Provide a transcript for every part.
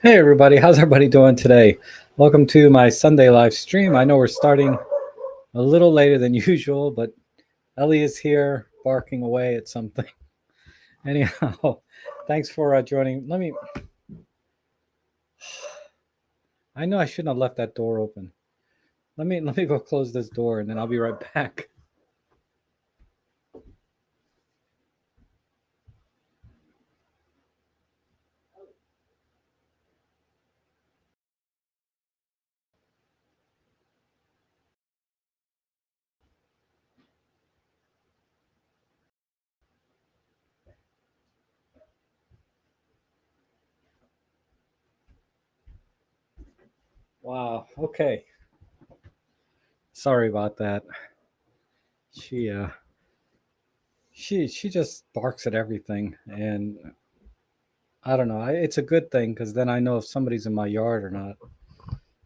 Hey everybody, how's everybody doing today? Welcome to my Sunday live stream. I know we're starting a little later than usual, but Ellie is here barking away at something. Anyhow, thanks for joining. I know I shouldn't have left that door open. Let me go close this door and then I'll be right back. Wow. Okay. Sorry about that. She uh she just barks at everything, and I don't know. It's a good thing because then I know if somebody's in my yard or not.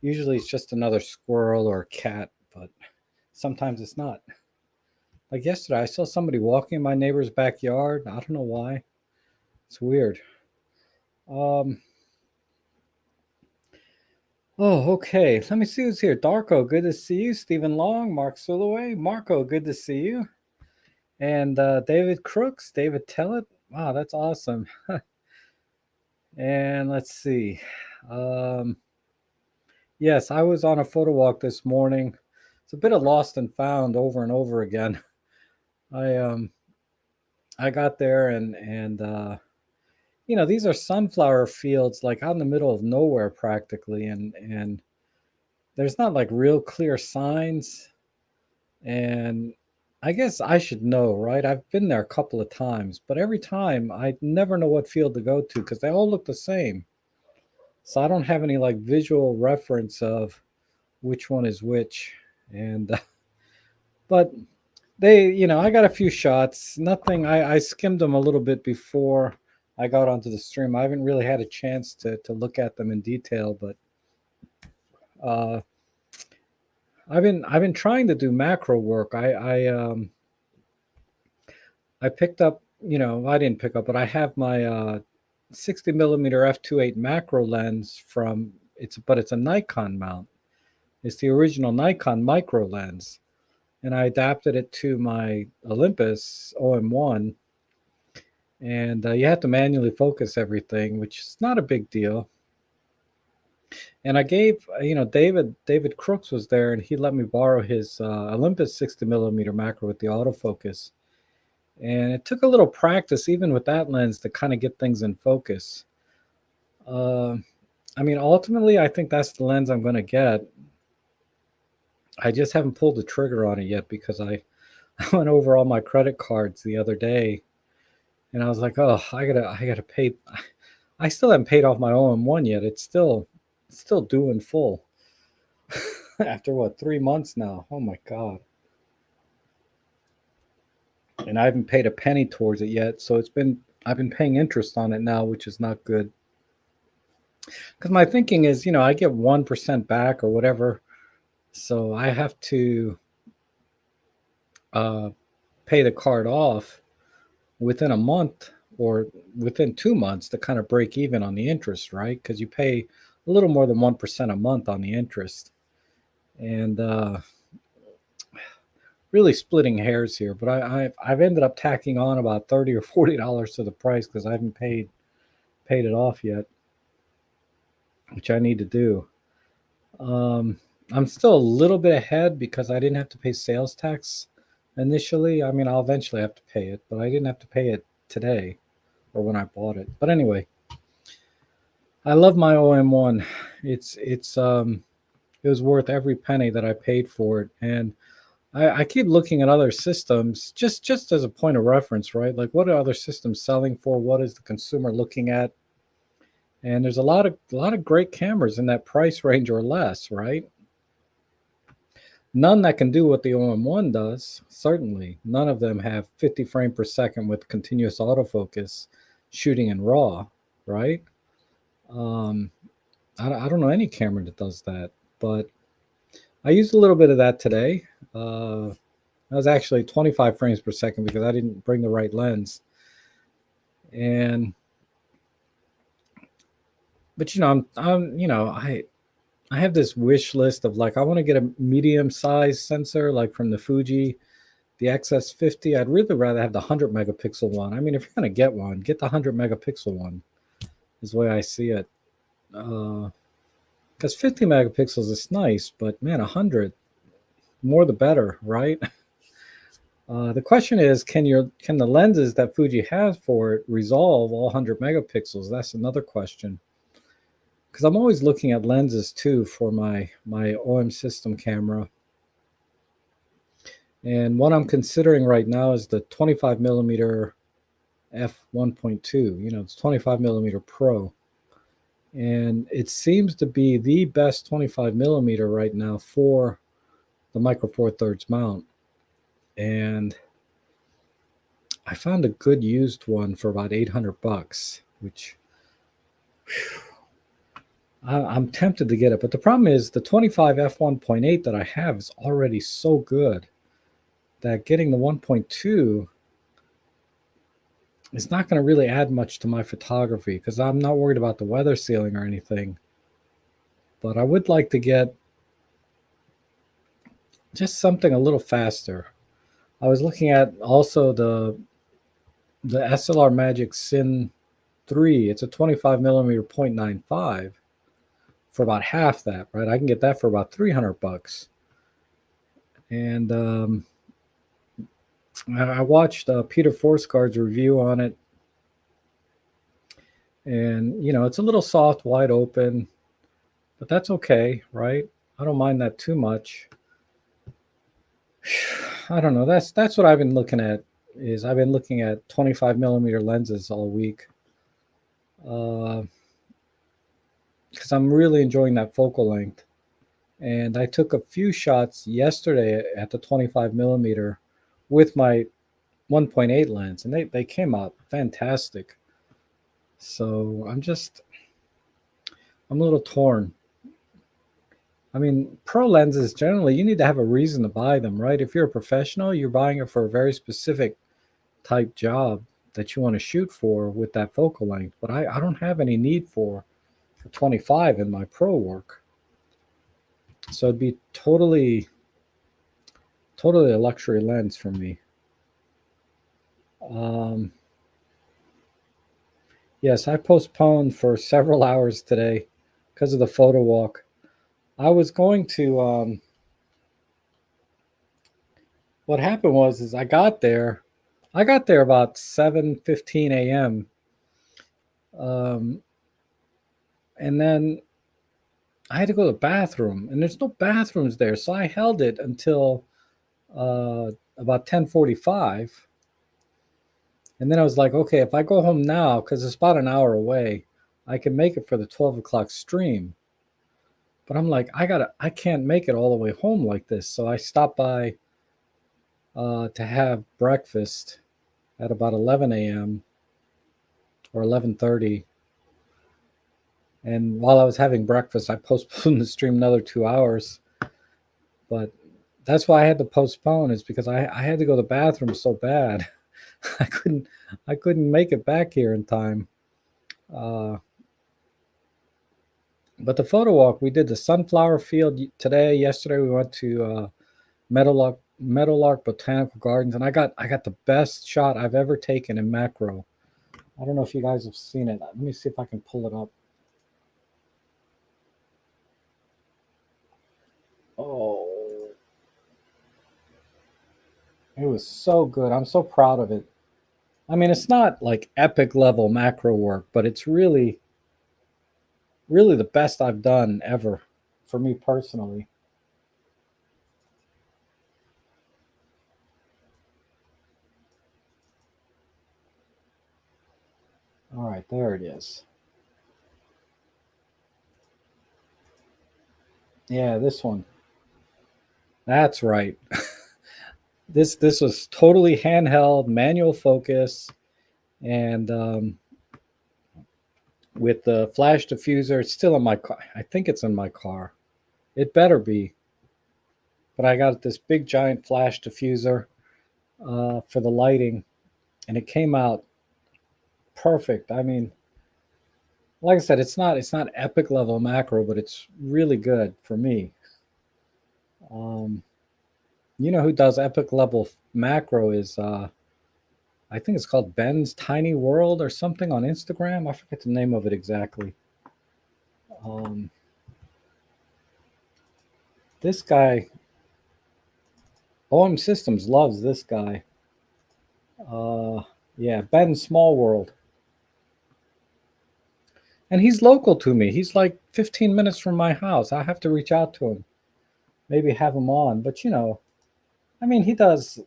Usually it's just another squirrel or a cat, but sometimes it's not. Like yesterday, I saw somebody walking in my neighbor's backyard. I don't know why. It's weird. Um, oh, okay. Let me see who's here. Darko, good to see you. Stephen Long, Mark Sulaway, Marco, good to see you. And David Crooks, David Tellett. Wow, that's awesome. And let's see. Um, yes, I was on a photo walk this morning. It's a bit of lost and found over and over again. I um I got there and these are sunflower fields like out in the middle of nowhere practically, and there's not like real clear signs. And I guess I should know, right? I've been there a couple of times, but every time I never know what field to go to because they all look the same. So I don't have any like visual reference of which one is which. And but I got a few shots. Nothing. I skimmed them a little bit before I got onto the stream. I haven't really had a chance to look at them in detail, but uh, I've been trying to do macro work. I picked up. I didn't pick up, but I have my 60 millimeter f2.8 macro lens from it's a Nikon mount. It's the original Nikon micro lens, and I adapted it to my Olympus OM1. And you have to manually focus everything, which is not a big deal. And I gave, David Crooks was there, and he let me borrow his Olympus 60 millimeter macro with the autofocus. And it took a little practice, even with that lens, to kind of get things in focus. Uh, ultimately, I think that's the lens I'm going to get. I just haven't pulled the trigger on it yet because I went over all my credit cards the other day, and I was like, oh, I gotta pay. I still haven't paid off my OM1 yet. It's still due in full after what 3 months now. Oh my god! And I haven't paid a penny towards it yet. So I've been paying interest on it now, which is not good. Because my thinking is, I get 1% back or whatever, so I have to uh, pay the card off within a month or within 2 months to kind of break even on the interest, right? Because you pay a little more than 1% a month on the interest. And really splitting hairs here, but I've ended up tacking on about $30 or $40 to the price because I haven't paid it off yet, which I need to do. Um, I'm still a little bit ahead because I didn't have to pay sales tax initially. I mean, I'll eventually have to pay it, but I didn't have to pay it today or when I bought it. But anyway, I love my OM1. It's it was worth every penny that I paid for it, and I keep looking at other systems just as a point of reference, right? Like, what are other systems selling for? What is the consumer looking at? And there's a lot of great cameras in that price range or less, right? None that can do what the OM1 does. Certainly, none of them have 50 frame per second with continuous autofocus, shooting in RAW, right? Um, I don't know any camera that does that, but I used a little bit of that today. That was actually 25 frames per second because I didn't bring the right lens. And But I have this wish list of like I want to get a medium size sensor like from the Fuji, the XS50. I'd really rather have the 100 megapixel one. I mean, if you're gonna get one, get the 100 megapixel one. Is the way I see it. Because 50 megapixels is nice, but man, 100 more the better, right? The question is, can the lenses that Fuji has for it resolve all 100 megapixels? That's another question. Because I'm always looking at lenses too for my OM system camera. And what I'm considering right now is the 25 millimeter f1.2. It's 25 millimeter Pro, and it seems to be the best 25 millimeter right now for the Micro Four Thirds mount. And I found a good used one for about $800, which I'm tempted to get it. But the problem is the 25 f1.8 that I have is already so good that getting the 1.2 is not going to really add much to my photography because I'm not worried about the weather sealing or anything. But I would like to get just something a little faster. I was looking at also the SLR Magic Sin 3. It's a 25 millimeter 0.95 for about half that, right? I can get that for about $300. And I watched Peter Forsgard's review on it, and it's a little soft, wide open, but that's okay, right? I don't mind that too much. I don't know. That's what I've been looking at. Is I've been looking at 25 millimeter lenses all week, because I'm really enjoying that focal length. And I took a few shots yesterday at the 25 millimeter with my 1.8 lens, and they came out fantastic. So I'm a little torn. I mean, pro lenses generally, you need to have a reason to buy them, right? If you're a professional, you're buying it for a very specific type job that you want to shoot for with that focal length. But I don't have any need for 25 in my pro work. So it'd be totally a luxury lens for me. Um, yes, I postponed for several hours today because of the photo walk. I was going to. What happened was, is I got there. I got there about 7:15 a.m. Um, and then I had to go to the bathroom, and there's no bathrooms there, so I held it until about 10:45. And then I was like, okay, if I go home now, because it's about an hour away, I can make it for the 12 o'clock stream. But I'm like, I can't make it all the way home like this. So I stopped by to have breakfast at about 11 a.m. or 11:30. And while I was having breakfast, I postponed the stream another 2 hours. But that's why I had to postpone, is because I had to go to the bathroom so bad. I couldn't I couldn't make it back here in time. Uh, but the photo walk, we did the sunflower field today. Yesterday we went to Meadowlark Botanical Gardens, and I got the best shot I've ever taken in macro. I don't know if you guys have seen it. Let me see if I can pull it up. Oh, it was so good. I'm so proud of it. I mean, it's not like epic level macro work, but it's really the best I've done ever for me personally. All right, there it is. Yeah, this one. That's right. This was totally handheld, manual focus, and with the flash diffuser. It's still in my car. I think it's in my car. It better be. But I got this big giant flash diffuser for the lighting, and it came out perfect. I mean, like I said, it's not epic level macro, but it's really good for me. Um, you know who does epic level macro is I think it's called Ben's Tiny World or something on Instagram. I forget the name of it exactly. Um, this guy, OM Systems loves this guy. Uh, yeah, Ben Small World, and he's local to me. He's like 15 minutes from my house. I have to reach out to him, maybe have him on. But I mean, he does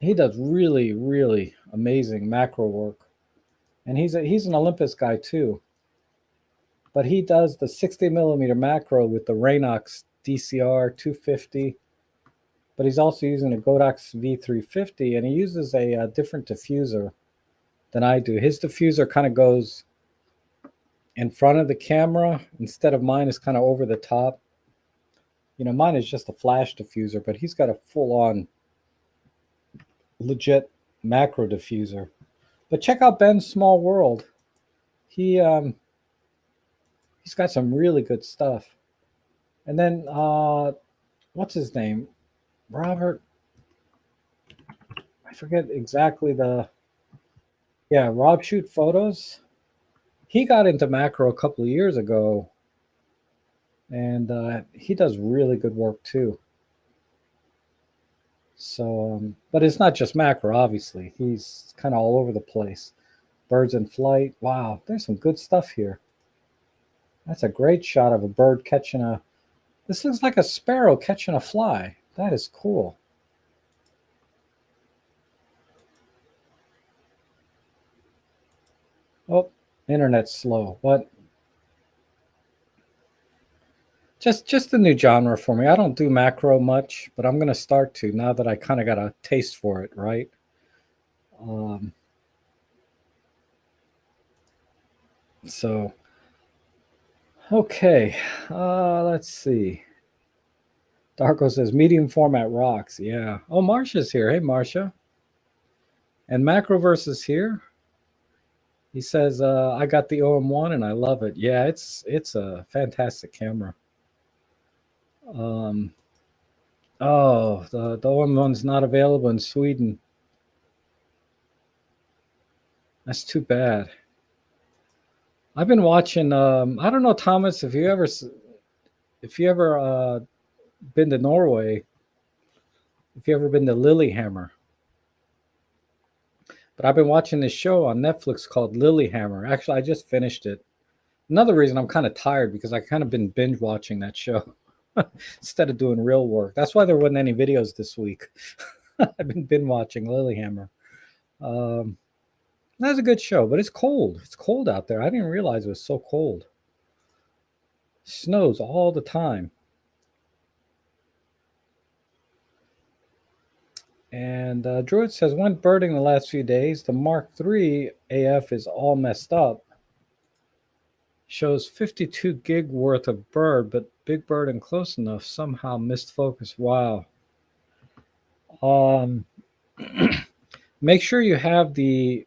really really amazing macro work, and he's an Olympus guy too. But he does the 60 millimeter macro with the Raynox DCR 250. But he's also using a Godox V350, and he uses a different diffuser than I do. His diffuser kind of goes in front of the camera instead of mine is kind of over the top. Mine is just a flash diffuser, but he's got a full on legit macro diffuser. But check out Ben's Small World. He he's got some really good stuff. And then what's his name? Robert. I forget exactly the. Yeah, Rob Shoot Photos. He got into macro a couple of years ago, and he does really good work too. So, but it's not just macro. Obviously, he's kind of all over the place. Birds in flight. Wow, there's some good stuff here. That's a great shot of a bird catching a. This looks like a sparrow catching a fly. That is cool. Oh, internet's slow, but just a new genre for me. I don't do macro much, but I'm gonna start to now that I kind of got a taste for it, right? Um, so okay, let's see. Darko says medium format rocks. Yeah. Oh, Marsha's here. Hey, Marsha. And Macroverse is here. He says, I got the OM1 and I love it. Yeah, it's a fantastic camera. Um, oh, the OM1's not available in Sweden. That's too bad. I've been watching. I don't know, Thomas, if you ever been to Norway, if you ever been to Lillehammer. But I've been watching this show on Netflix called Lillehammer. Actually, I just finished it. Another reason I'm kind of tired because I kind of been binge watching that show instead of doing real work. That's why there wasn't any videos this week. I've been binge watching Lillehammer. Um, that's a good show, but it's cold. It's cold out there. I didn't realize it was so cold. Snows all the time. And Druid says, went birding the last few days. The Mark III AF is all messed up. Shows 52 gig worth of bird, but big bird and close enough somehow missed focus. Wow. Um, make sure you have the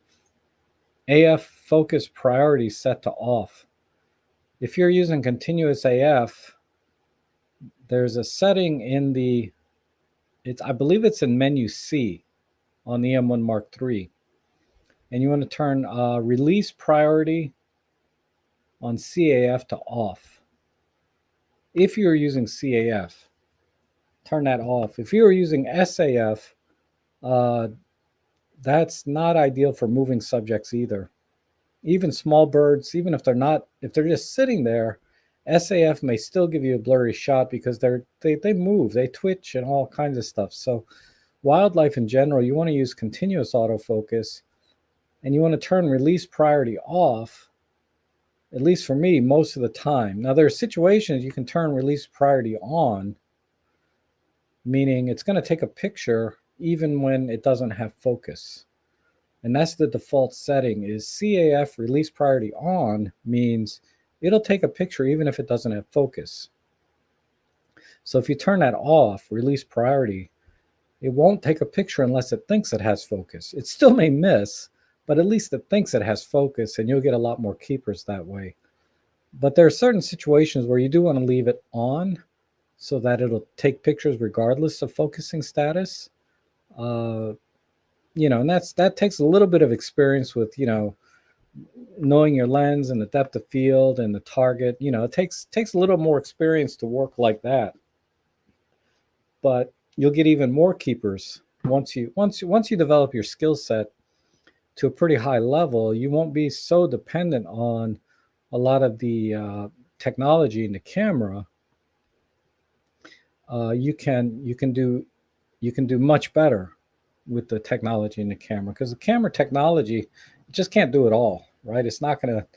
AF focus priority set to off. If you're using continuous AF, there's a setting in I believe it's in menu C on the M1 Mark III. And you want to turn release priority on CAF to off. If you're using CAF, turn that off. If you're using SAF, that's not ideal for moving subjects either. Even small birds, even if they're just sitting there, SAF may still give you a blurry shot because they move, they twitch and all kinds of stuff. So wildlife in general, you want to use continuous autofocus and you want to turn release priority off, at least for me, most of the time. Now, there are situations you can turn release priority on, meaning it's going to take a picture even when it doesn't have focus. And that's the default setting is CAF release priority on means it'll take a picture even if it doesn't have focus. So if you turn that off, release priority, it won't take a picture unless it thinks it has focus. It still may miss, but at least it thinks it has focus, and you'll get a lot more keepers that way. But there are certain situations where you do want to leave it on so that it'll take pictures regardless of focusing status. Uh, and that takes a little bit of experience with knowing your lens and the depth of field and the target. It takes a little more experience to work like that. But you'll get even more keepers once you develop your skill set to a pretty high level. You won't be so dependent on a lot of the technology in the camera. You can do much better with the technology in the camera, because the camera technology just can't do it all, right? It's not gonna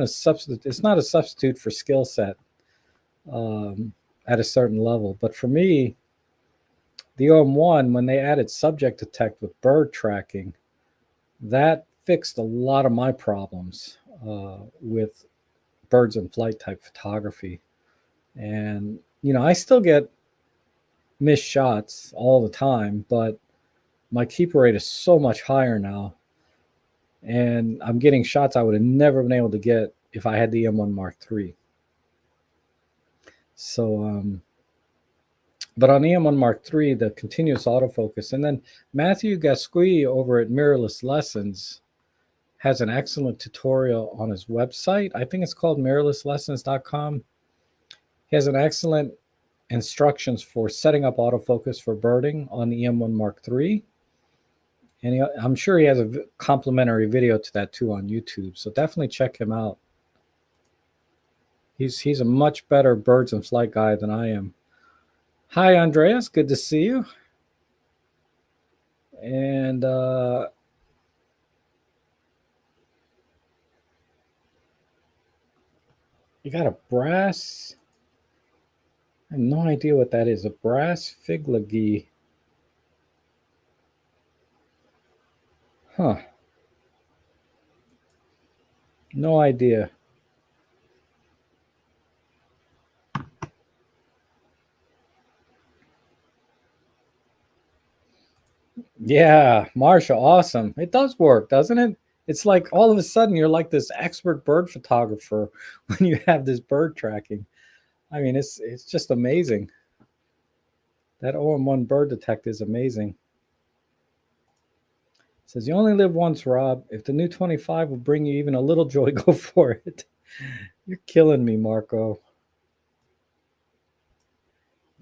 substitute. It's not a substitute for skill set at a certain level. But for me, the OM1, when they added subject detect with bird tracking, that fixed a lot of my problems with birds in flight type photography. And I still get missed shots all the time, but my keeper rate is so much higher now, and I'm getting shots I would have never been able to get if I had the M1 Mark III. So, but on the M1 Mark III, the continuous autofocus, and then Matthew Gasquet over at Mirrorless Lessons has an excellent tutorial on his website. I think it's called mirrorlesslessons.com. He has an excellent instructions for setting up autofocus for birding on the M1 Mark III. And I'm sure he has a complimentary video to that too on YouTube. So definitely check him out. He's a much better birds in flight guy than I am. Hi, Andreas. Good to see you. And you got a brass. I have no idea what that is. A brass figlagi. Huh. No idea. Yeah, Marsha, awesome. It does work, doesn't it? It's like all of a sudden you're like this expert bird photographer when you have this bird tracking. I mean, it's just amazing. That OM1 bird detect is amazing. It says, you only live once, Rob. If the new 25 will bring you even a little joy, go for it. You're killing me, Marco.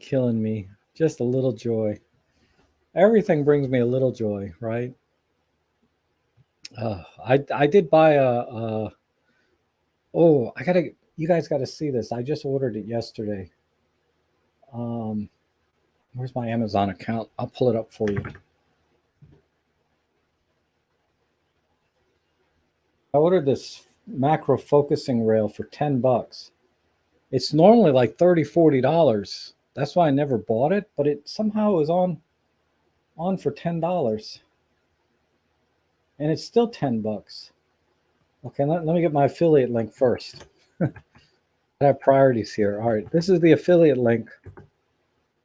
Killing me. Just a little joy. Everything brings me a little joy, right? I did buy oh, you guys gotta see this. I just ordered it yesterday. Where's my Amazon account? I'll pull it up for you. I ordered this macro focusing rail for $10. It's normally like $30-$40. That's why I never bought it, but it somehow is on for $10. And it's still $10. Okay, let me get my affiliate link first. I have priorities here. All right, this is the affiliate link.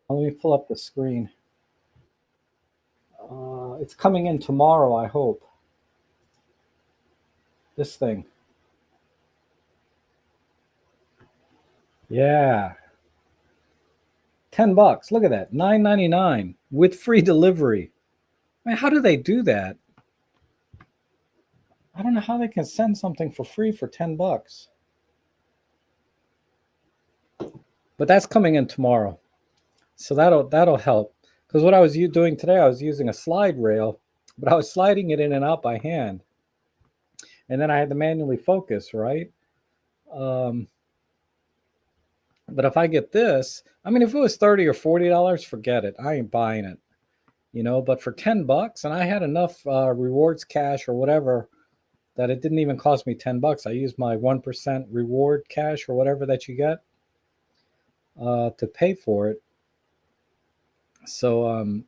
Let me pull up the screen. It's coming in tomorrow, I hope. This thing. Yeah. $10. Look at that. $9.99 with free delivery. I mean, how do they do that? I don't know how they can send something for free for $10. But that's coming in tomorrow. So that'll help. Because what I was doing today, I was using a slide rail, but I was sliding it in and out by hand. And then I had to manually focus, right? But if I get this, I mean, if it was $30 or $40, forget it. I ain't buying it, But for $10, and I had enough rewards cash or whatever that it didn't even cost me $10. I used my 1% reward cash or whatever that you get to pay for it. So,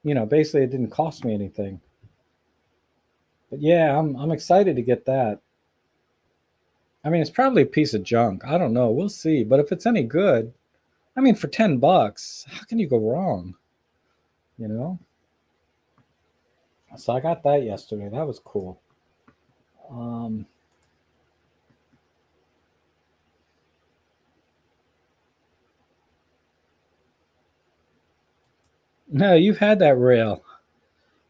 basically, it didn't cost me anything. But yeah, I'm excited to get that. I mean, it's probably a piece of junk. I don't know. We'll see. But if it's any good, I mean, for $10, how can you go wrong? So I got that yesterday. That was cool. Um, no, you've had that rail.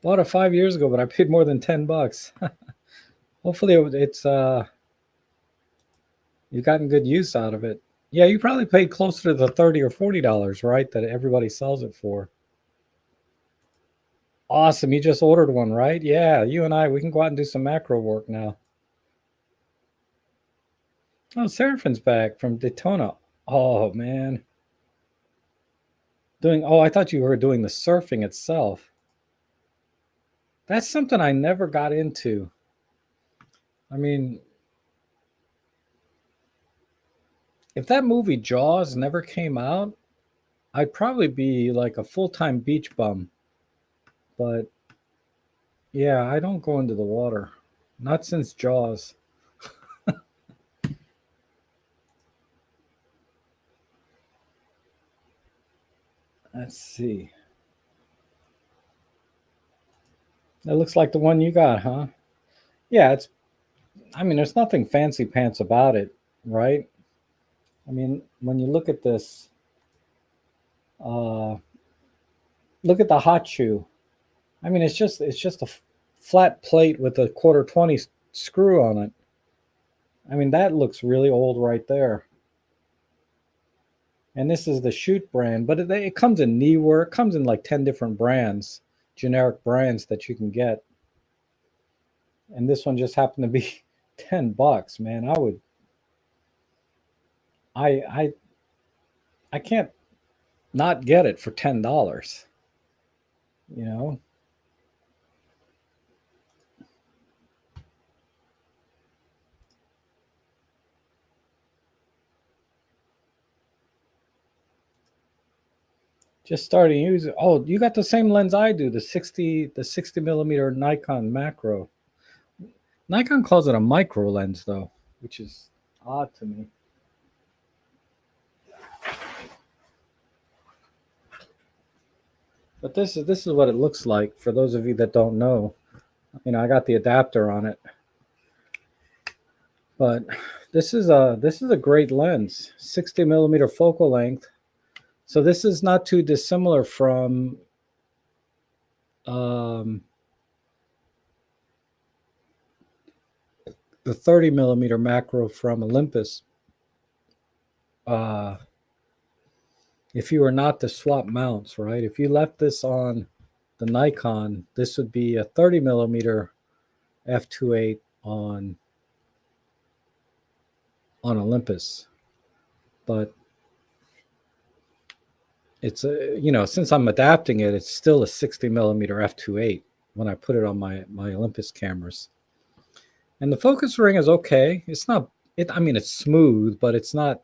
Bought it 5 years ago, but I paid more than $10. Hopefully, it's you've gotten good use out of it. Yeah, you probably paid closer to the $30 or $40, right? That everybody sells it for. Awesome. You just ordered one, right? Yeah, you and I, we can go out and do some macro work now. Oh, Seraphin's back from Daytona. Oh, man. Oh, I thought you were doing the surfing itself. That's something I never got into. I mean, if that movie Jaws never came out, I'd probably be like a full time beach bum. But yeah, I don't go into the water. Not since Jaws. Let's see. That looks like the one you got, huh? Yeah, I mean, there's nothing fancy pants about it, right? I mean, when you look at this, uh, look at the hot shoe. I mean, it's just a flat plate with a quarter 20 screw on it. I mean, that looks really old right there. And this is the Shoot brand, but it comes in Knee-Work. It comes in like 10 different brands, generic brands that you can get. And this one just happened to be $10, man. I I I can't not get it for $10, you know? Just starting using. Oh, you got the same lens I do, the 60 millimeter Nikon macro. Nikon calls it a micro lens though, which is odd to me. But this is what it looks like for those of you that don't know. I got the adapter on it. But this is a great lens, 60 millimeter focal length. So this is not too dissimilar from um, the 30 millimeter macro from Olympus. Uh, if you were not to swap mounts, right? If you left this on the Nikon, this would be a 30 millimeter f2.8 on Olympus. But it's since I'm adapting it, it's still a 60 millimeter f2.8 when I put it on my Olympus cameras. And the focus ring is okay. It's not it. I mean, it's smooth, but it's not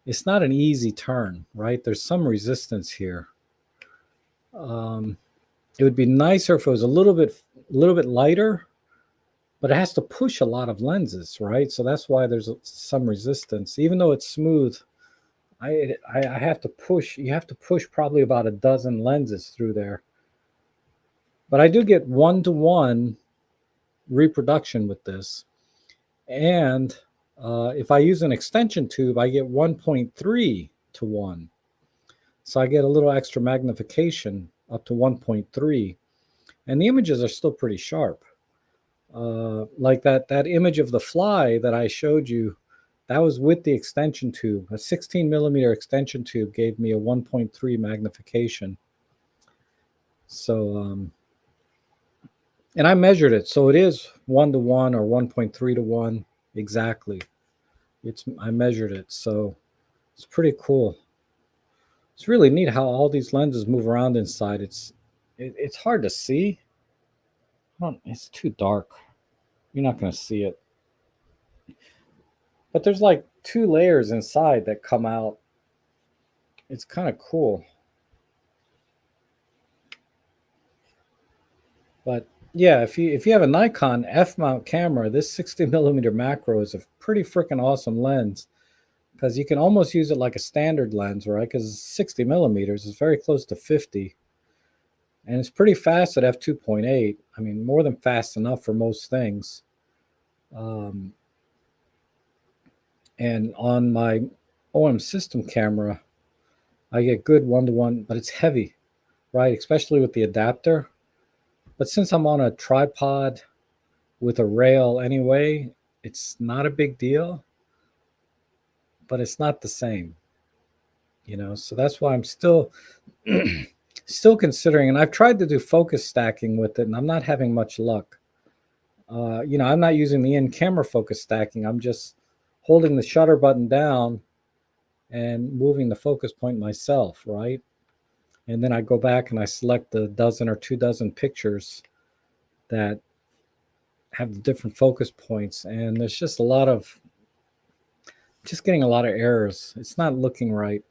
an easy turn, right? There's some resistance here. Um, it would be nicer if it was a little bit lighter, but it has to push a lot of lenses, right? So that's why there's some resistance. Even though it's smooth, I have to push. You have to push probably about a dozen lenses through there. But I do get 1-to-1 reproduction with this, and if I use an extension tube, I get 1.3-to-1. So I get a little extra magnification up to 1.3, and the images are still pretty sharp. Like that image of the fly that I showed you, that was with the extension tube. A 16 millimeter extension tube gave me a 1.3 magnification. So, and I measured it, so it is 1-to-1 or 1.3-to-1 exactly. I measured it, so it's pretty cool. It's really neat how all these lenses move around inside. It's hard to see. It's too dark. You're not going to see it. But there's like two layers inside that come out. It's kind of cool. But yeah, if you have a Nikon F mount camera, this 60 millimeter macro is a pretty freaking awesome lens because you can almost use it like a standard lens, right? Because 60 millimeters is very close to 50. and it's pretty fast at f2.8. I mean, more than fast enough for most things. Um, and on my OM system camera, I get good one-to-one, but it's heavy, right? Especially with the adapter. But since I'm on a tripod with a rail anyway, it's not a big deal, but it's not the same, So that's why I'm still still considering, and I've tried to do focus stacking with it, and I'm not having much luck. I'm not using the in-camera focus stacking. I'm just holding the shutter button down and moving the focus point myself, right? And then I go back and I select the dozen or 2 dozen pictures that have the different focus points, and there's just getting a lot of errors. It's not looking right.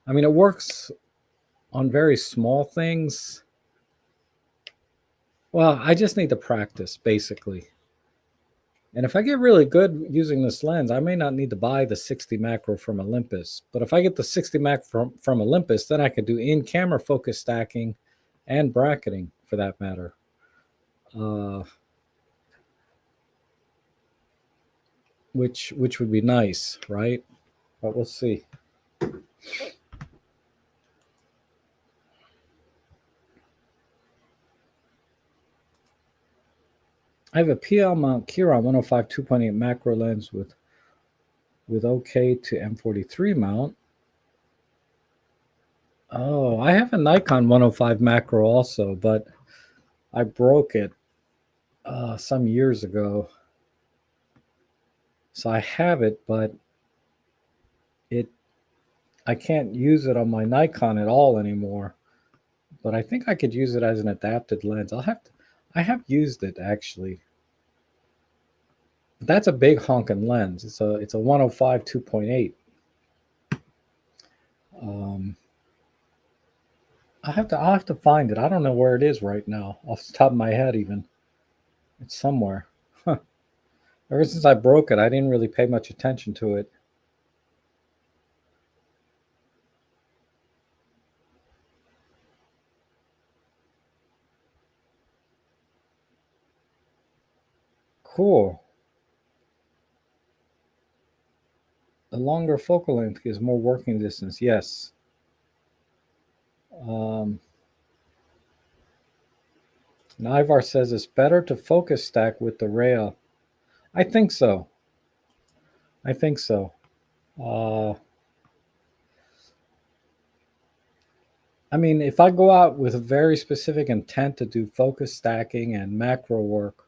I mean, it works on very small things. Well, I just need to practice, basically. And if I get really good using this lens, I may not need to buy the 60 macro from Olympus. But if I get the 60 mac from Olympus, then I could do in-camera focus stacking and bracketing, for that matter. Which would be nice, right? But we'll see. I have a PL mount Kiron 105 2.8 macro lens with OK to M43 mount. Oh, I have a Nikon 105 macro also, but I broke it some years ago. So I have it, but I can't use it on my Nikon at all anymore. But I think I could use it as an adapted lens. I have used it actually. But that's a big honking lens. It's a 105 2.8. I'll have to find it. I don't know where it is right now, off the top of my head even. It's somewhere. Huh. Ever since I broke it, I didn't really pay much attention to it. Cool. The longer focal length gives more working distance. Yes. Ivar says it's better to focus stack with the rail. I think so. I think so. I mean, if I go out with a very specific intent to do focus stacking and macro work,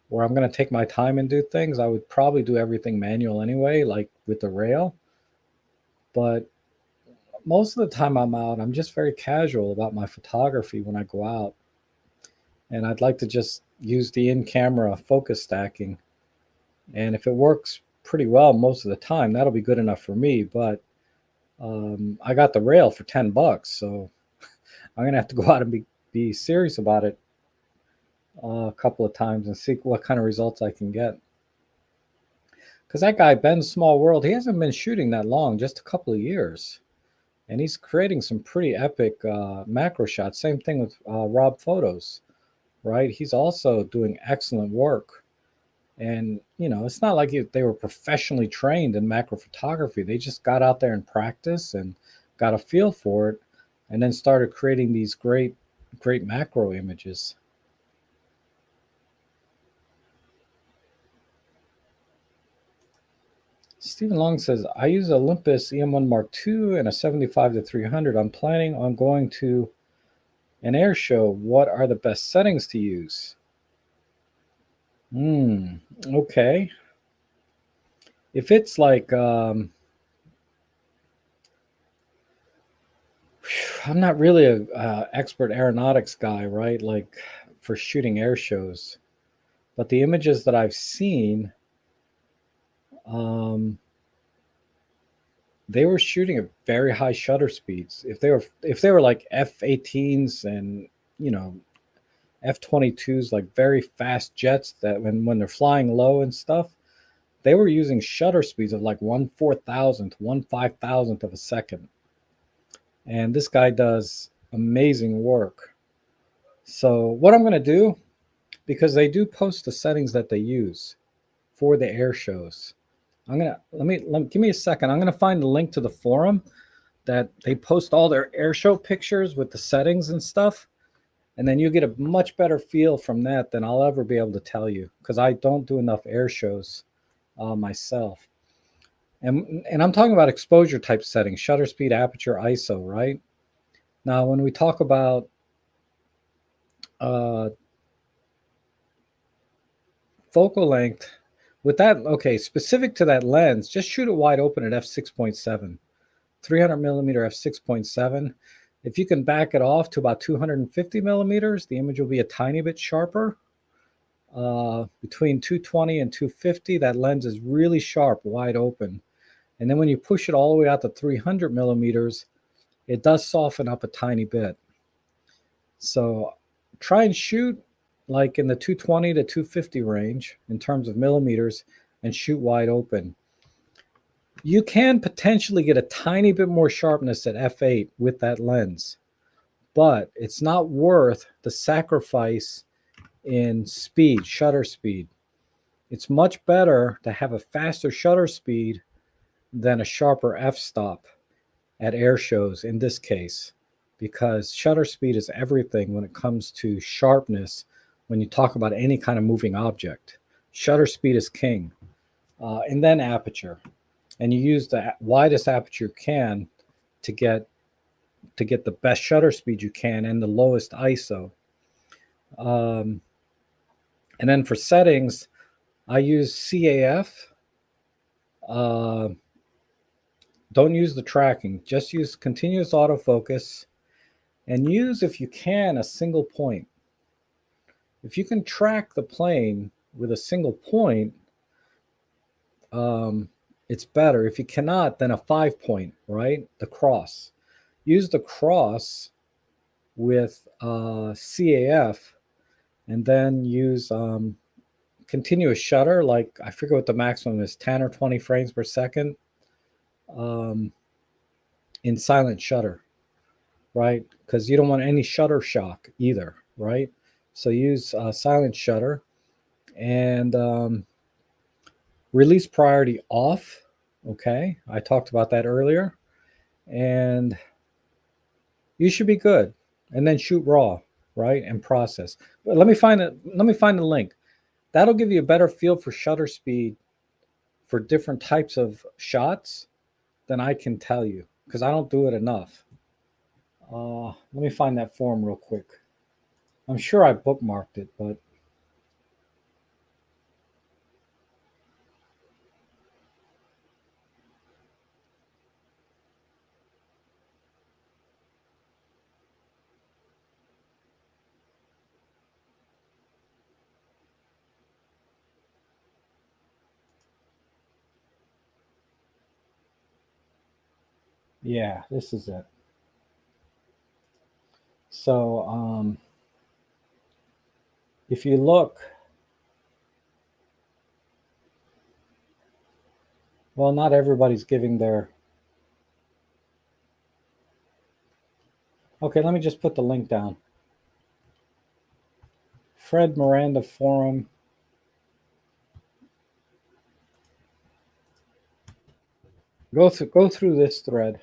where I'm going to take my time and do things, I would probably do everything manual anyway, like with the rail. But most of the time I'm out, I'm just very casual about my photography when I go out. And I'd like to just use the in-camera focus stacking. And if it works pretty well most of the time, that'll be good enough for me. But I got the rail for $10, so I'm gonna have to go out and be serious about it a couple of times and see what kind of results I can get. Because that guy Ben Small World, he hasn't been shooting that long, just a couple of years, and he's creating some pretty epic macro shots. Same thing with Rob Photos, right? He's also doing excellent work. And it's not like they were professionally trained in macro photography. They just got out there and practice and got a feel for it, and then started creating these great macro images. Stephen Long says, I use Olympus EM1 Mark II and a 75 to 300. I'm planning on going to an air show. What are the best settings to use? Okay. If it's like, I'm not really a expert aeronautics guy, right? Like for shooting air shows, but the images that I've seen, they were shooting at very high shutter speeds. If they were like F-18s and F-22s, like very fast jets that when they're flying low and stuff, they were using shutter speeds of like 1/4000th, 1/5000th of a second. And this guy does amazing work. So what I'm going to do, because they do post the settings that they use for the air shows, I'm gonna let me give me a second. I'm gonna find the link to the forum that they post all their air show pictures with the settings and stuff, and then you get a much better feel from that than I'll ever be able to tell you, because I don't do enough air shows myself. And I'm talking about exposure type settings: shutter speed, aperture, ISO. Right now, when we talk about uh, focal length, with that, okay, specific to that lens, just shoot it wide open at f6.7. 300 millimeter f6.7. If you can back it off to about 250 millimeters, the image will be a tiny bit sharper. Between 220 and 250, that lens is really sharp, wide open. And then when you push it all the way out to 300 millimeters, it does soften up a tiny bit. So try and shoot like in the 220 to 250 range in terms of millimeters and shoot wide open. You can potentially get a tiny bit more sharpness at f8 with that lens, but it's not worth the sacrifice in speed, shutter speed. It's much better to have a faster shutter speed than a sharper f-stop at air shows in this case, because shutter speed is everything when it comes to sharpness. When you talk about any kind of moving object, shutter speed is king. And then aperture, and you use the widest aperture you can to get the best shutter speed you can and the lowest ISO. And then for settings, I use CAF. Don't use the tracking, just use continuous autofocus, and use, if you can, a single point. If you can track the plane with a single point, it's better. If you cannot, then a 5-point, right? The cross. Use the cross with CAF, and then use continuous shutter, like I forget what the maximum is, 10 or 20 frames per second in silent shutter, right? Because you don't want any shutter shock either, right? So use silent shutter, and release priority off. Okay, I talked about that earlier, and you should be good. And then shoot raw, right, and process. But let me find it. Let me find the link. That'll give you a better feel for shutter speed for different types of shots than I can tell you, because I don't do it enough. Let me find that form real quick. I'm sure I bookmarked it, but yeah, this is it. So if you look, well, not everybody's giving their. Okay, let me just put the link down. Fred Miranda Forum. Go through this thread.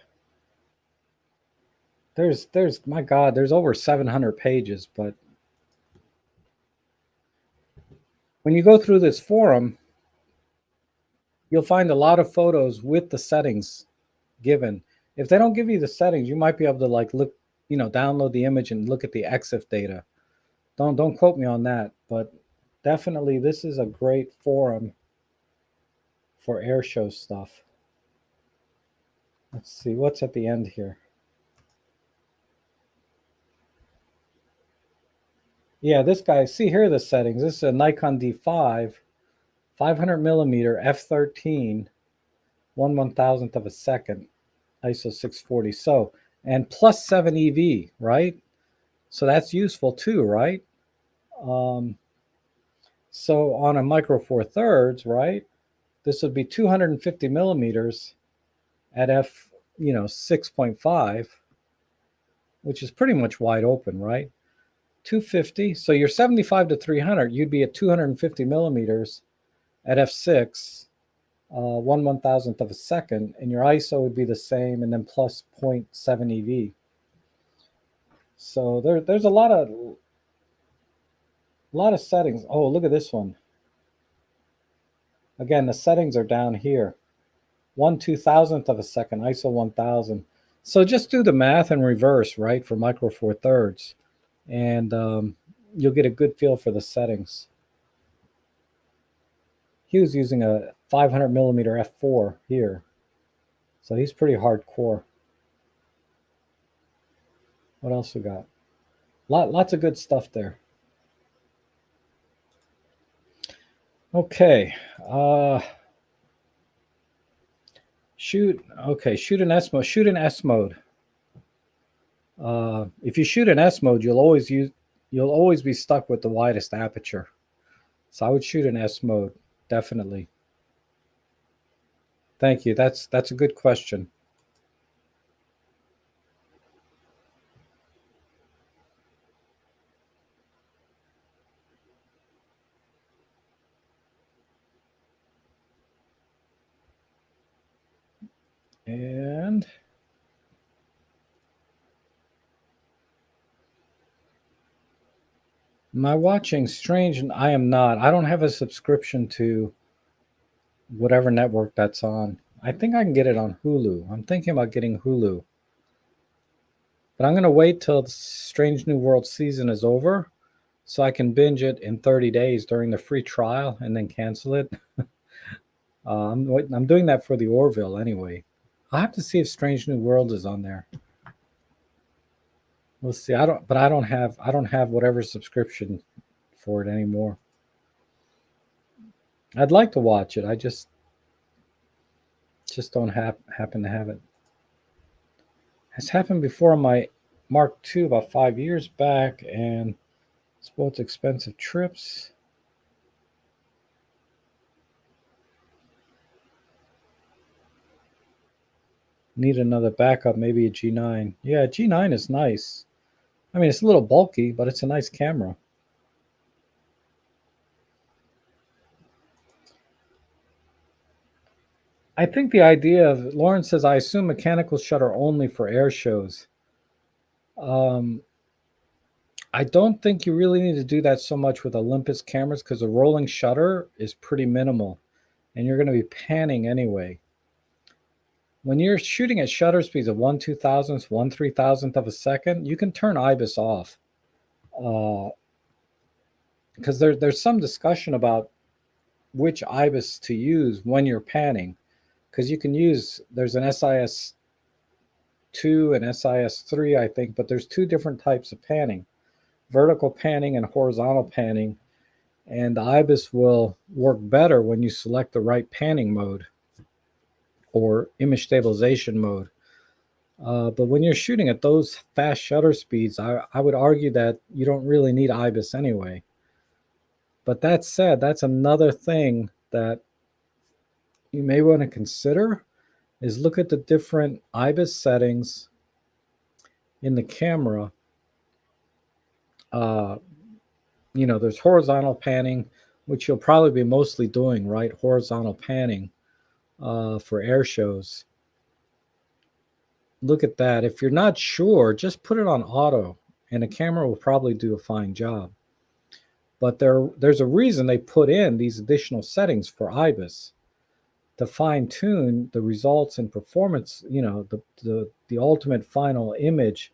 There's my God, there's over 700 pages, but when you go through this forum, you'll find a lot of photos with the settings given. If they don't give you the settings, you might be able to like look, download the image and look at the EXIF data. Don't quote me on that, but definitely this is a great forum for air show stuff. Let's see what's at the end here. Yeah, this guy, see here are the settings. This is a Nikon D5, 500 millimeter f13, 1/1000th of a second, ISO 640. So, and plus 7 EV, right? So that's useful too, right? So on a micro four thirds, right? This would be 250 millimeters at f, 6.5. which is pretty much wide open, right? 250. So you're 75 to 300. You'd be at 250 millimeters at f6, 1/1000th of a second, and your ISO would be the same, and then plus 0.7 EV. So there's a lot of settings. Oh, look at this one. Again, the settings are down here. 1/2000th of a second, ISO 1000. So just do the math in reverse, right, for Micro Four Thirds, and you'll get a good feel for the settings. He was using a 500 millimeter f4 here, so he's pretty hardcore. What else we got? Lots of good stuff there. Okay. Shoot in S mode. Shoot in S mode. If you shoot in S mode, you'll always be stuck with the widest aperture. So I would shoot in S mode, definitely. Thank you. That's a good question. And am I watching Strange? And I am not. I don't have a subscription to whatever network that's on. I think I can get it on Hulu. I'm thinking about getting Hulu. But I'm going to wait till the Strange New World season is over so I can binge it in 30 days during the free trial and then cancel it. I'm doing that for the Orville anyway. I'll have to see if Strange New World is on there. We'll see. I don't have whatever subscription for it anymore. I'd like to watch it. I just don't happen to have it. It's happened before on my Mark II about 5 years back, and it's both expensive trips. Need another backup, maybe a G9. Yeah, G9 is nice. I mean, it's a little bulky, but it's a nice camera. I think the idea of, Lauren says, I assume mechanical shutter only for air shows. I don't think you really need to do that so much with Olympus cameras because the rolling shutter is pretty minimal and you're going to be panning anyway. When you're shooting at shutter speeds of 1/2000th, 1/3000th of a second, you can turn IBIS off. Because there's some discussion about which IBIS to use when you're panning. Because you can use, there's an SIS2 and SIS3, I think, but there's two different types of panning, vertical panning and horizontal panning. And the IBIS will work better when you select the right panning mode or image stabilization mode. But when you're shooting at those fast shutter speeds, I would argue that you don't really need IBIS anyway. But that said, that's another thing that you may want to consider is look at the different IBIS settings in the camera. There's horizontal panning, which you'll probably be mostly doing, right? Horizontal panning for air shows. Look at that. If you're not sure, just put it on auto, and the camera will probably do a fine job. But there's a reason they put in these additional settings for IBIS to fine-tune the results and performance. The ultimate final image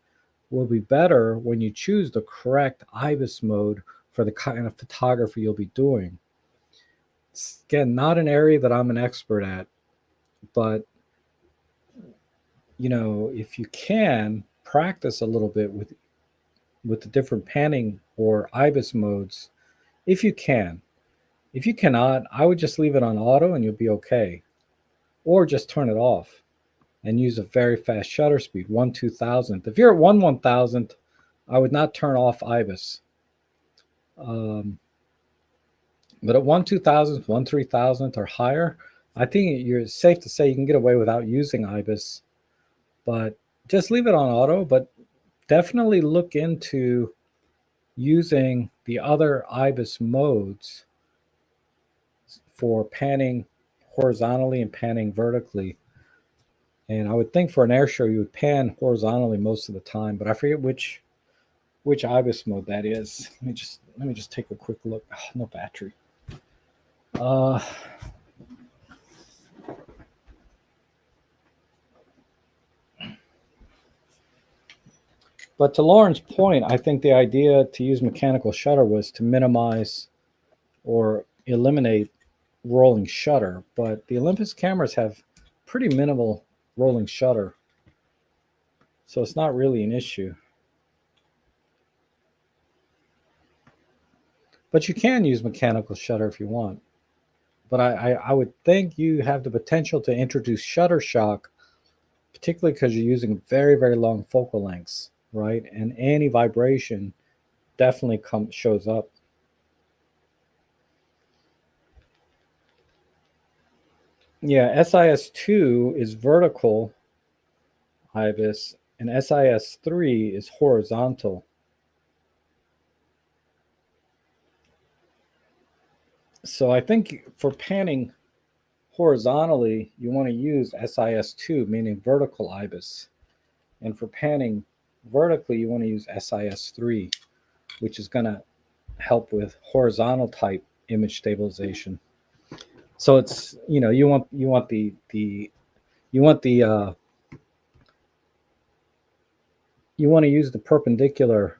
will be better when you choose the correct IBIS mode for the kind of photography you'll be doing. It's, again, not an area that I'm an expert at, but if you can practice a little bit with the different panning or IBIS modes, if you can. If you cannot, I would just leave it on auto and you'll be okay. Or just turn it off and use a very fast shutter speed, 1/2000th. If you're at 1/1000th, I would not turn off IBIS. But at 1/2000th, 1/3000th or higher, I think you're safe to say you can get away without using IBIS. But just leave it on auto, but definitely look into using the other IBIS modes for panning horizontally and panning vertically. And I would think for an air show you would pan horizontally most of the time, but I forget which IBIS mode that is. Let me just take a quick look. Oh, no battery. Uh, but to Lauren's point, I think the idea to use mechanical shutter was to minimize or eliminate rolling shutter. But the Olympus cameras have pretty minimal rolling shutter, so it's not really an issue. But you can use mechanical shutter if you want. But I would think you have the potential to introduce shutter shock, particularly because you're using very, very long focal lengths, right? And any vibration definitely shows up. Yeah, SIS2 is vertical IBIS, and SIS3 is horizontal. So I think for panning horizontally, you want to use SIS2, meaning vertical IBIS. And for panning vertically, you want to use SIS3, which is going to help with horizontal type image stabilization. So it's, you want the you want the you want to use the perpendicular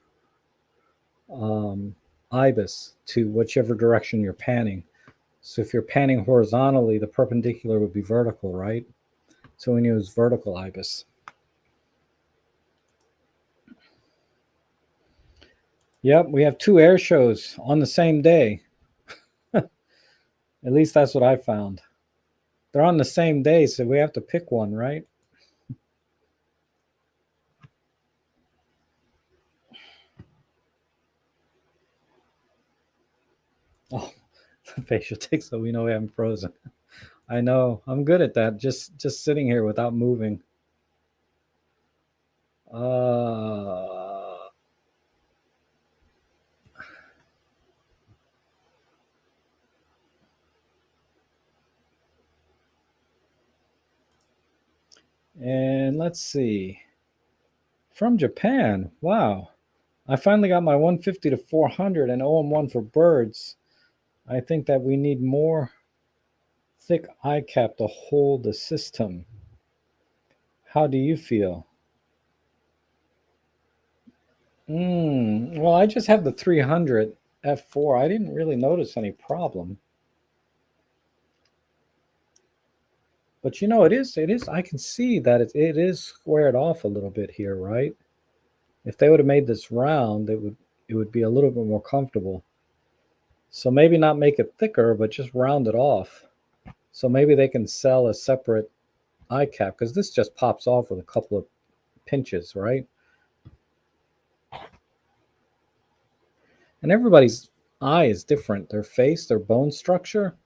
IBIS to whichever direction you're panning. So if you're panning horizontally, the perpendicular would be vertical, right? So we use vertical IBIS. Yep, we have 2 air shows on the same day. At least that's what I found. They're on the same day, so we have to pick one, right? Oh, the facial tick, so we know we haven't frozen. I know. I'm good at that. Just sitting here without moving. And let's see. From Japan. Wow. I finally got my 150 to 400 and OM1 for birds. I think that we need more thick eye cap to hold the system. How do you feel? Well, I just have the 300 f4. I didn't really notice any problem. But it is, I can see that it is squared off a little bit here, right? If they would have made this round, it would be a little bit more comfortable. So maybe not make it thicker, but just round it off. So maybe they can sell a separate eye cap, because this just pops off with a couple of pinches, right? And everybody's eye is different. Their face, their bone structure.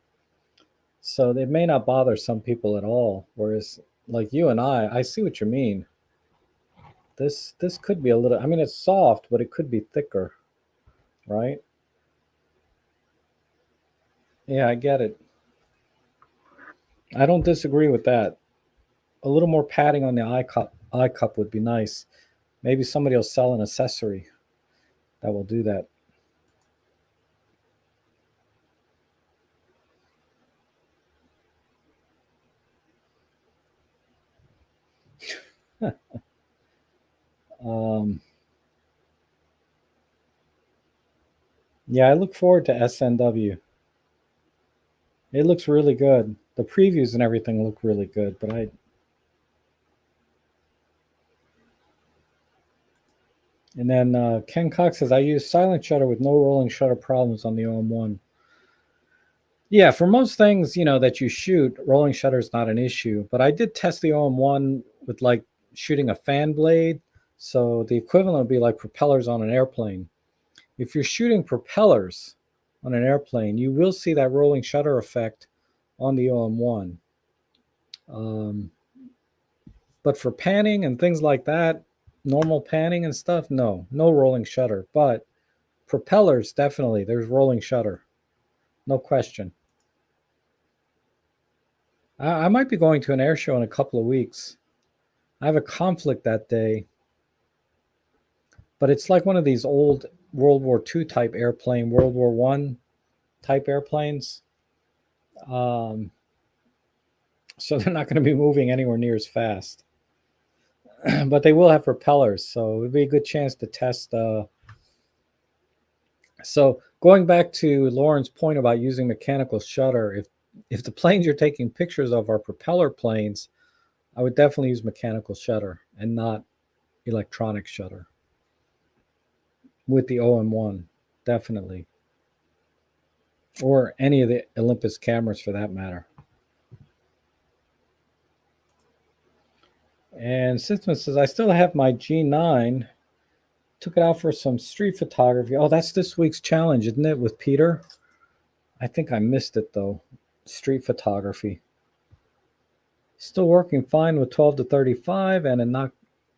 So they may not bother some people at all. Whereas like you and I see what you mean. This could be a little, I mean, it's soft, but it could be thicker, right? Yeah, I get it. I don't disagree with that. A little more padding on the eye cup would be nice. Maybe somebody will sell an accessory that will do that. um, yeah, I look forward to SNW. It looks really good. The previews and everything look really good, but and then Ken Cox says I use silent shutter with no rolling shutter problems on the OM1. Yeah, for most things, that you shoot, rolling shutter is not an issue. But I did test the OM1 with like shooting a fan blade. So the equivalent would be like propellers on an airplane. If you're shooting propellers on an airplane, you will see that rolling shutter effect on the OM1. But for panning and things like that, Normal panning and stuff, no rolling shutter, but propellers, definitely there's rolling shutter, no question. I might be going to an air show in a couple of weeks. I have a conflict that day, but it's like one of these old World War II type airplane, World War One type airplanes. Um, so they're not going to be moving anywhere near as fast, but they will have propellers, so it'd be a good chance to test. So going back to Lauren's point about using mechanical shutter, if the planes you're taking pictures of are propeller planes, I would definitely use mechanical shutter and not electronic shutter with the OM1, definitely, or any of the Olympus cameras for that matter. And System says, I still have my G9. Took it out for some street photography. Oh, that's this week's challenge, isn't it, with Peter? I think I missed it though. Street photography. Still working fine with 12 to 35 and a knock.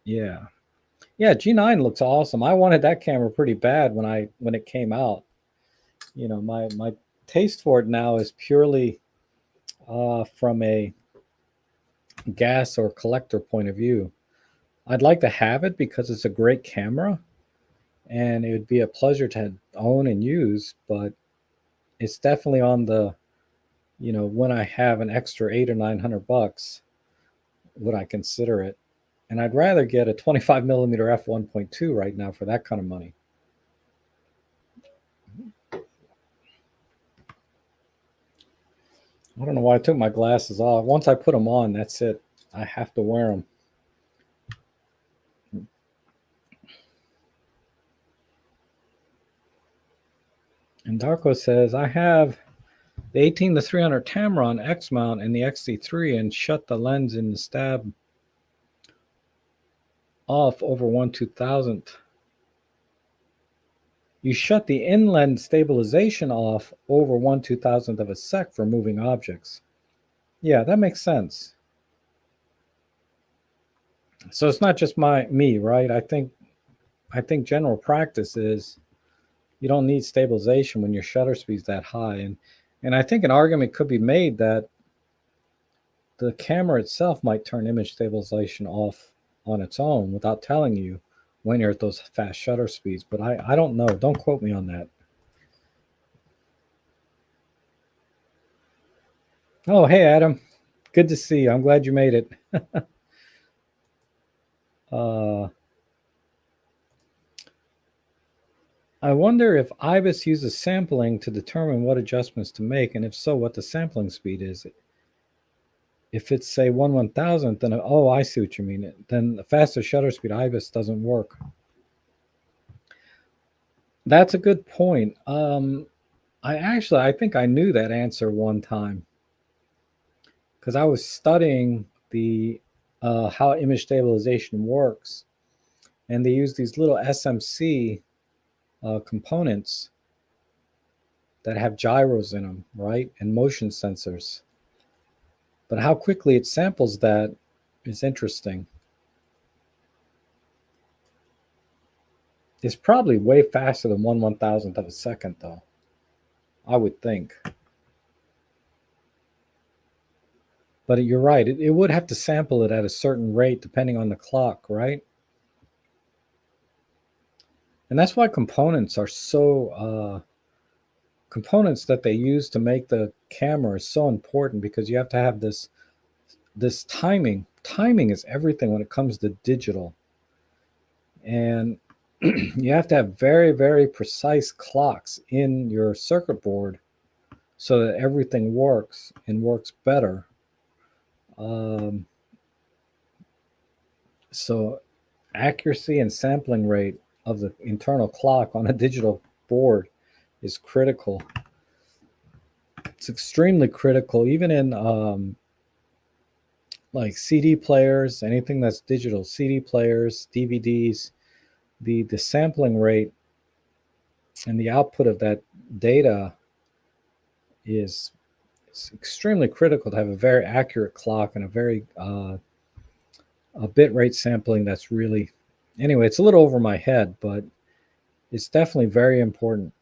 Yeah. Yeah, G9 looks awesome. I wanted that camera pretty bad when it came out. You know, my taste for it now is purely from a gas or collector point of view. I'd like to have it because it's a great camera and it would be a pleasure to own and use, but it's definitely on the, when I have an extra 800 or 900 bucks, would I consider it? And I'd rather get a 25 millimeter f1.2 right now for that kind of money. I don't know why I took my glasses off. Once I put them on, that's it. I have to wear them. And Darko says, I have the 18 to 300 Tamron X mount and the XT3 and shut the lens in the stab off over 1/2000. You shut the in-lens stabilization off over 1/2000 of a sec for moving objects. Yeah, that makes sense. So it's not just me, right? I think general practice is you don't need stabilization when your shutter speed's that high. And I think an argument could be made that the camera itself might turn image stabilization off on its own without telling you when you're at those fast shutter speeds. But I don't know. Don't quote me on that. Oh, hey, Adam. Good to see you. I'm glad you made it. uh, I wonder if IBIS uses sampling to determine what adjustments to make, and if so, what the sampling speed is. If it's, say, 1/1000th, then, oh, I see what you mean. Then the faster shutter speed IBIS doesn't work. That's a good point. I think I knew that answer one time because I was studying the how image stabilization works, and they use these little SMC components that have gyros in them, right, and motion sensors. But how quickly it samples that is interesting. It's probably way faster than 1/1000th of a second, though, I would think. But you're right. It would have to sample it at a certain rate depending on the clock, right? And that's why components are so components that they use to make the camera is so important because you have to have this timing. Timing is everything when it comes to digital. And you have to have very, very precise clocks in your circuit board so that everything works and works better. Um, so accuracy and sampling rate of the internal clock on a digital board is critical. It's extremely critical, even in like CD players, anything that's digital, CD players, DVDs. The sampling rate and the output of that data is extremely critical to have a very accurate clock and a very a bit rate sampling that's really Anyway, it's a little over my head, but it's definitely very important.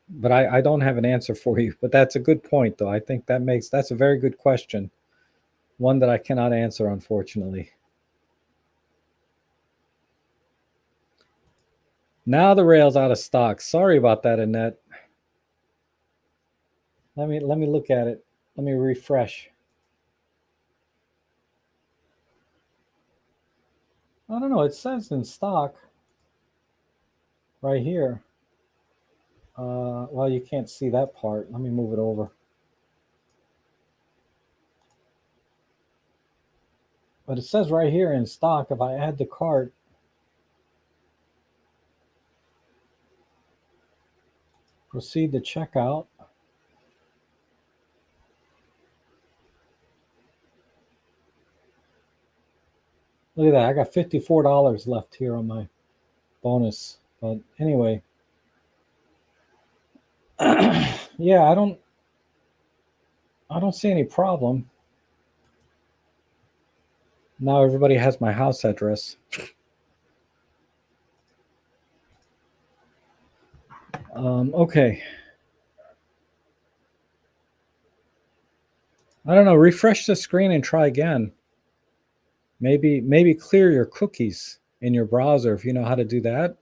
But I don't have an answer for you. But that's a good point, though. I think that's a very good question. One that I cannot answer, unfortunately. Now the rail's out of stock. Sorry about that, Annette. Let me look at it. Let me refresh. I don't know. It says in stock right here. Well, you can't see that part. Let me move it over. But it says right here in stock. If I add the cart, proceed to checkout. Look at that. I got $54 left here on my bonus. But anyway, yeah, I don't see any problem. Now everybody has my house address. Okay. I don't know. Refresh the screen and try again. Maybe clear your cookies in your browser if you know how to do that,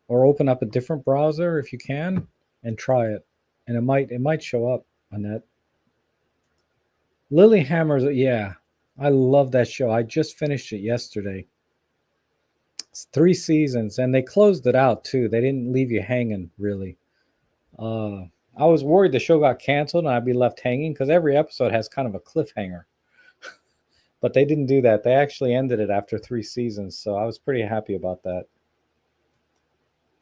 or open up a different browser if you can and try it, and it might show up on that. Lilyhammer's, yeah, I love that show. I just finished it yesterday. It's 3 seasons, and they closed it out too. They didn't leave you hanging really. Uh, I was worried the show got canceled and I'd be left hanging because every episode has kind of a cliffhanger. But they didn't do that. They actually ended it after 3 seasons, so I was pretty happy about that.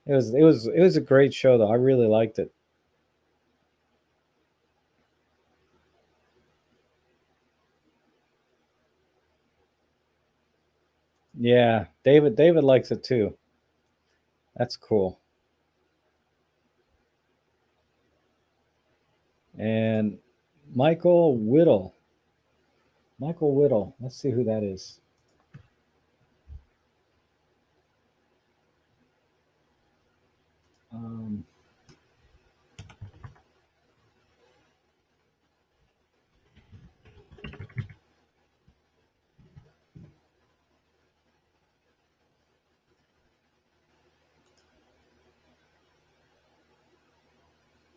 It was a great show though. I really liked it. Yeah, David likes it too. That's cool. And Michael Whittle. Michael Whittle. Let's see who that is. Um,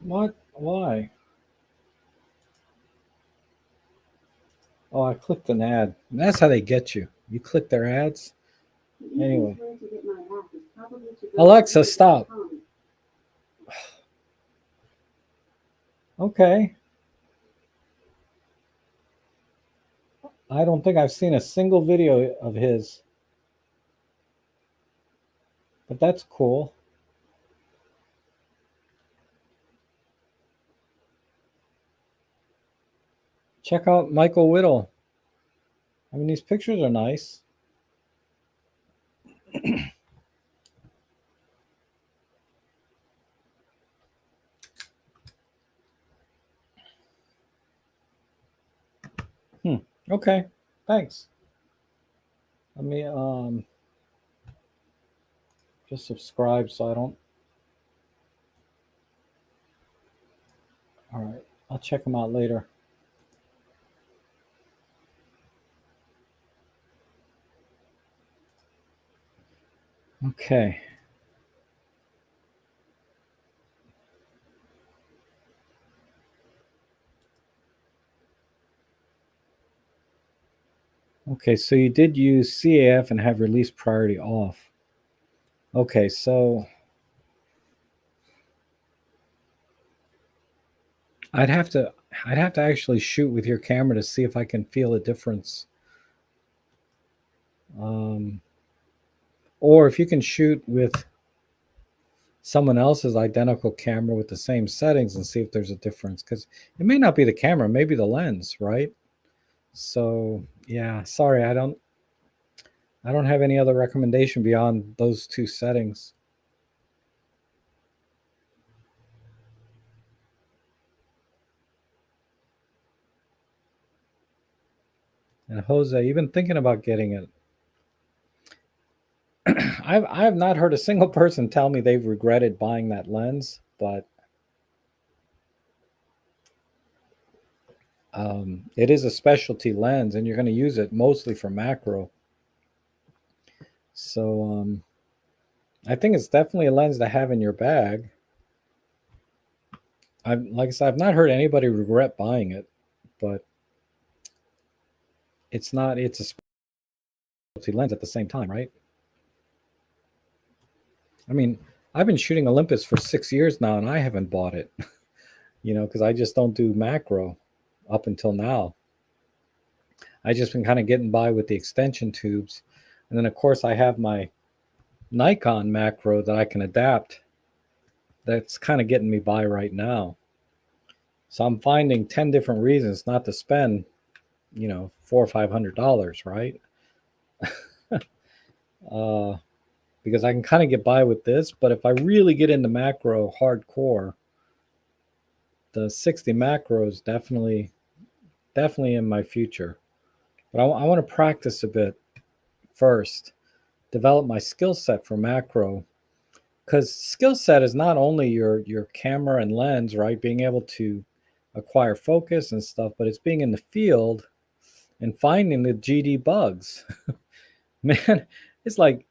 what? Why? Oh, I clicked an ad. That's how they get you. You click their ads. Anyway. Alexa, stop. Okay. I don't think I've seen a single video of his, but that's cool. Check out Michael Whittle. I mean, these pictures are nice. Hmm. Okay. Thanks. Let me just subscribe so I don't. All right. I'll check them out later. Okay. Okay, so you did use CAF and have release priority off. Okay, so I'd have to I'd have to actually shoot with your camera to see if I can feel a difference. Um, or if you can shoot with someone else's identical camera with the same settings and see if there's a difference, because it may not be the camera, maybe the lens, right? So yeah, sorry, I don't have any other recommendation beyond those two settings. And Jose, you've been thinking about getting it. I have not heard a single person tell me they've regretted buying that lens, but it is a specialty lens, and you're going to use it mostly for macro. So I think it's definitely a lens to have in your bag. Like I said, I've not heard anybody regret buying it, but it's not. It's a specialty lens at the same time, right? I mean, I've been shooting Olympus for 6 years now, and I haven't bought it. Because I just don't do macro up until now. I just been kind of getting by with the extension tubes, and then of course I have my Nikon macro that I can adapt. That's kind of getting me by right now. So I'm finding 10 different reasons not to spend, $400 or $500, right? Because I can kind of get by with this, but if I really get into macro hardcore, the 60 macro is definitely in my future. But I want to practice a bit first, develop my skill set for macro, because skill set is not only your camera and lens, right? Being able to acquire focus and stuff, but it's being in the field and finding the GD bugs. Man, it's like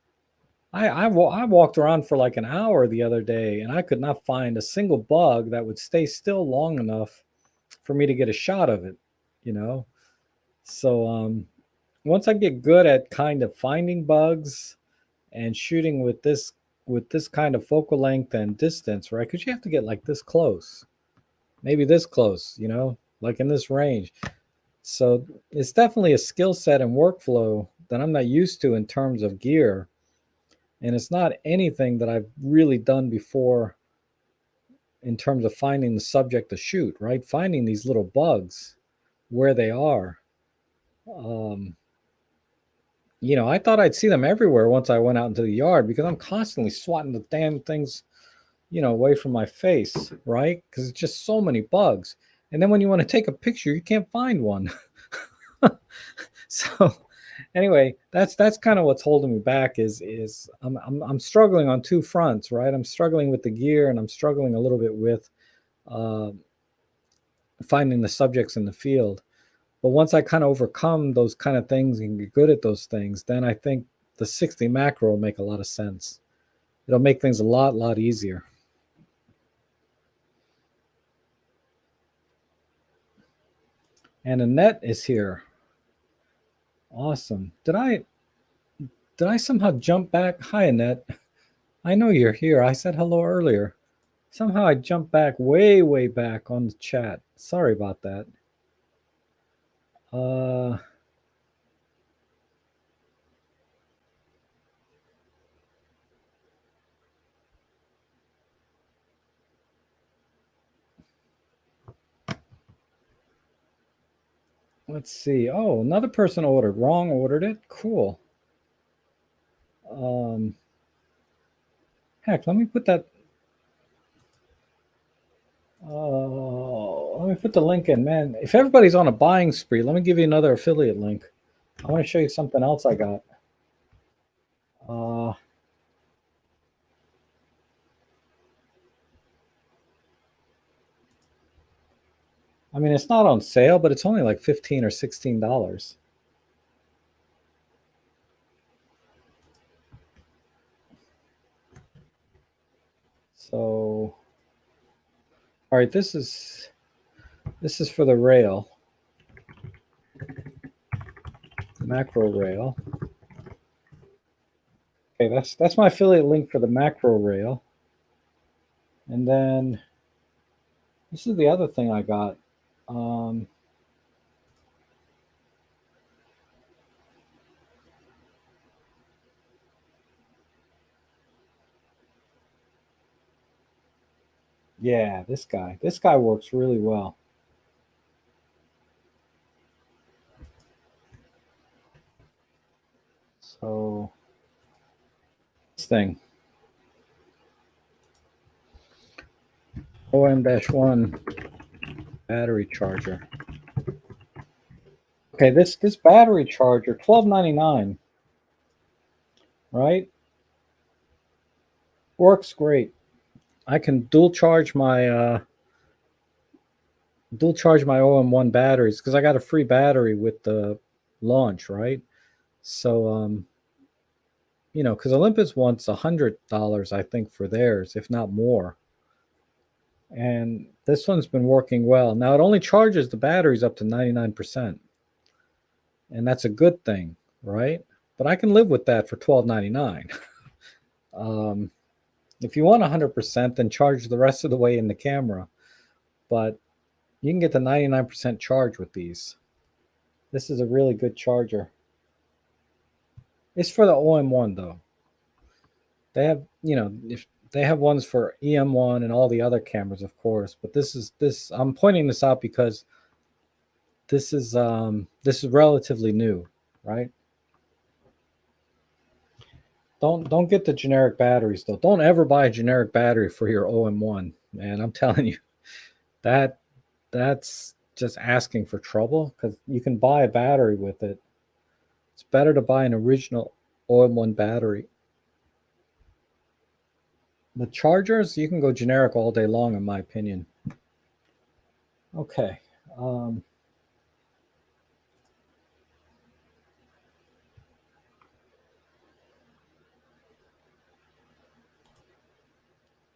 I walked around for like an hour the other day, and I could not find a single bug that would stay still long enough for me to get a shot of it, you know. So once I get good at kind of finding bugs and shooting with this kind of focal length and distance, right? Because you have to get like this close, maybe this close, like in this range. So it's definitely a skill set and workflow that I'm not used to in terms of gear. And it's not anything that I've really done before in terms of finding the subject to shoot, right? Finding these little bugs where they are. I thought I'd see them everywhere once I went out into the yard because I'm constantly swatting the damn things, away from my face, right? Because it's just so many bugs. And then when you want to take a picture, you can't find one. So anyway, that's kind of what's holding me back is I'm struggling on two fronts, right? I'm struggling with the gear, and I'm struggling a little bit with finding the subjects in the field. But once I kind of overcome those kind of things and get good at those things, then I think the 60 macro will make a lot of sense. It'll make things a lot easier. And Annette is here. Awesome. Did I somehow jump back? Hi, Annette. I know you're here. I said hello earlier. Somehow I jumped back way back on the chat. Sorry about that. Let's see. Oh, another person ordered it. Cool. Heck, let me put that. Let me put the link in, man. If everybody's on a buying spree, let me give you another affiliate link. I want to show you something else I got. I mean, it's not on sale, but it's only like $15 or $16. So, all right, this is for the rail, macro rail. Okay, that's my affiliate link for the macro rail. And then this is the other thing I got. Yeah, this guy works really well. So this thing, OM-1 battery charger. Okay, this battery charger, $12.99, right? Works great. I can dual charge my OM1 batteries because I got a free battery with the launch, right? So you know, because Olympus wants $100, I think, for theirs, if not more. And this one's been working well. Now it only charges the batteries up to 99%, and that's a good thing, right? But I can live with that for $12.99. If you want 100%, then charge the rest of the way in the camera. But you can get the 99% charge with these. This is a really good charger. It's for the OM1 though. They have, you know, if they have ones for EM1 and all the other cameras, of course. But this. I'm pointing this out because this is relatively new, right? Don't get the generic batteries though. Don't ever buy a generic battery for your OM1, man. I'm telling you, that's just asking for trouble because you can buy a battery with it. It's better to buy an original OM1 battery. The chargers, you can go generic all day long, in my opinion. Okay.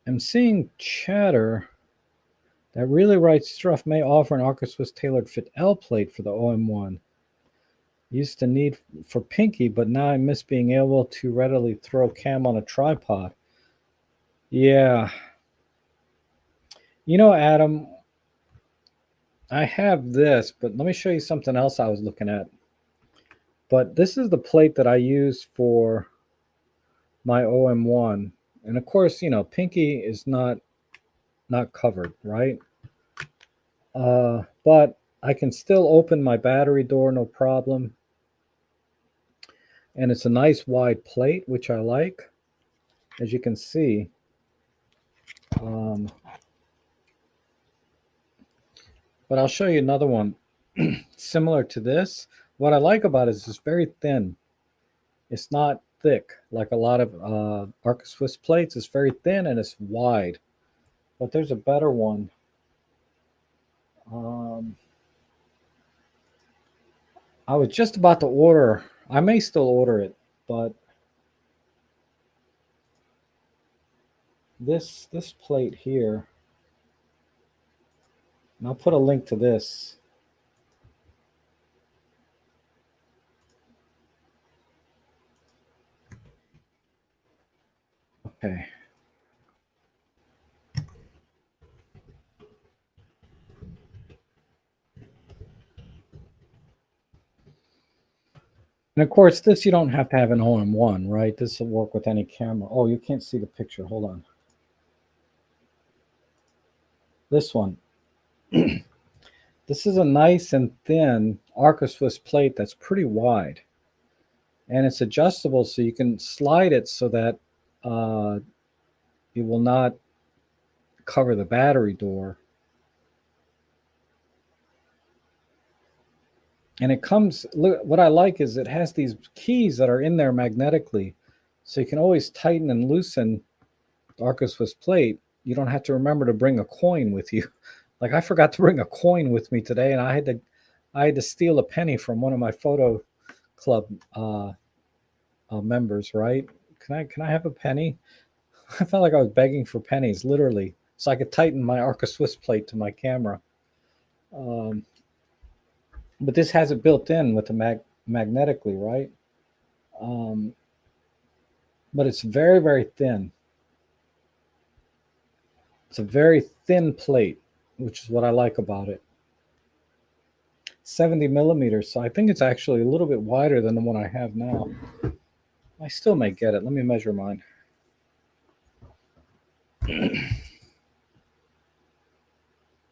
I'm seeing chatter that really right stuff may offer an Arca-Swiss tailored fit L plate for the OM1. Used to need for Pinky, but now I miss being able to readily throw cam on a tripod. Yeah. You know, Adam, I have this, but let me show you something else I was looking at. But this is the plate that I use for my OM1. And of course, you know, Pinky is not covered, right? But I can still open my battery door, no problem. And it's a nice wide plate, which I like. As you can see, but I'll show you another one similar to this. What I like about it is it's very thin. It's not thick like a lot of Arca Swiss plates. It's very thin and it's wide. But there's a better one. I was just about to order. I may still order it, but this plate here, and I'll put a link to this. Okay. And of course, this you don't have to have an OM1, right? This will work with any camera. Oh, you can't see the picture. Hold on. This one. This is a nice and thin Arca Swiss plate that's pretty wide. And it's adjustable so you can slide it so that it will not cover the battery door. And it comes, look, what I like is it has these keys that are in there magnetically. So you can always tighten and loosen the Arca Swiss plate. You don't have to remember to bring a coin with you. Like I forgot to bring a coin with me today, and I had to steal a penny from one of my photo club members. Right? Can I have a penny? I felt like I was begging for pennies, literally, so I could tighten my Arca Swiss plate to my camera. But this has it built in with the magnetically, right? But it's very, very thin. It's a very thin plate, which is what I like about it. 70 millimeters, so I think it's actually a little bit wider than the one I have now. I still may get it. Let me measure mine.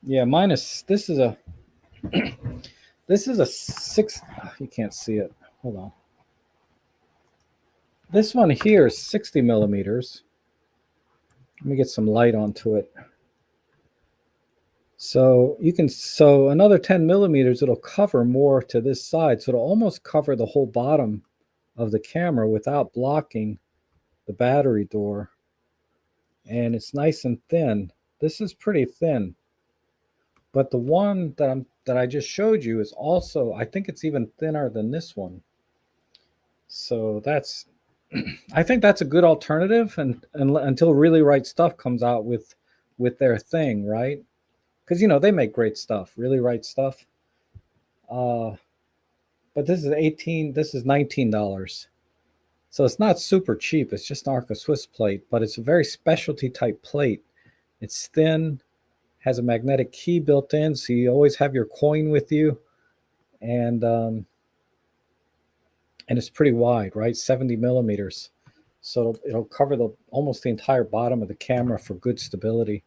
Yeah, mine is, this is a six, you can't see it. Hold on. This one here is 60 millimeters. Let me get some light onto it. So you can, so another 10 millimeters, it'll cover more to this side. So it'll almost cover the whole bottom of the camera without blocking the battery door. and it's nice and thin. This is pretty thin, but the one that I just showed you is also, I think it's even thinner than this one. So that's I think that's a good alternative, and until Really Right Stuff comes out with their thing, right? Because they make great stuff, Really Right Stuff. Uh, but this is 18. This is $19. So it's not super cheap. It's just an Arca Swiss plate, but it's a very specialty type plate. It's thin, has a magnetic key built in, so you always have your coin with you, and um, and it's pretty wide, right? 70 millimeters. So it'll cover almost the entire bottom of the camera for good stability.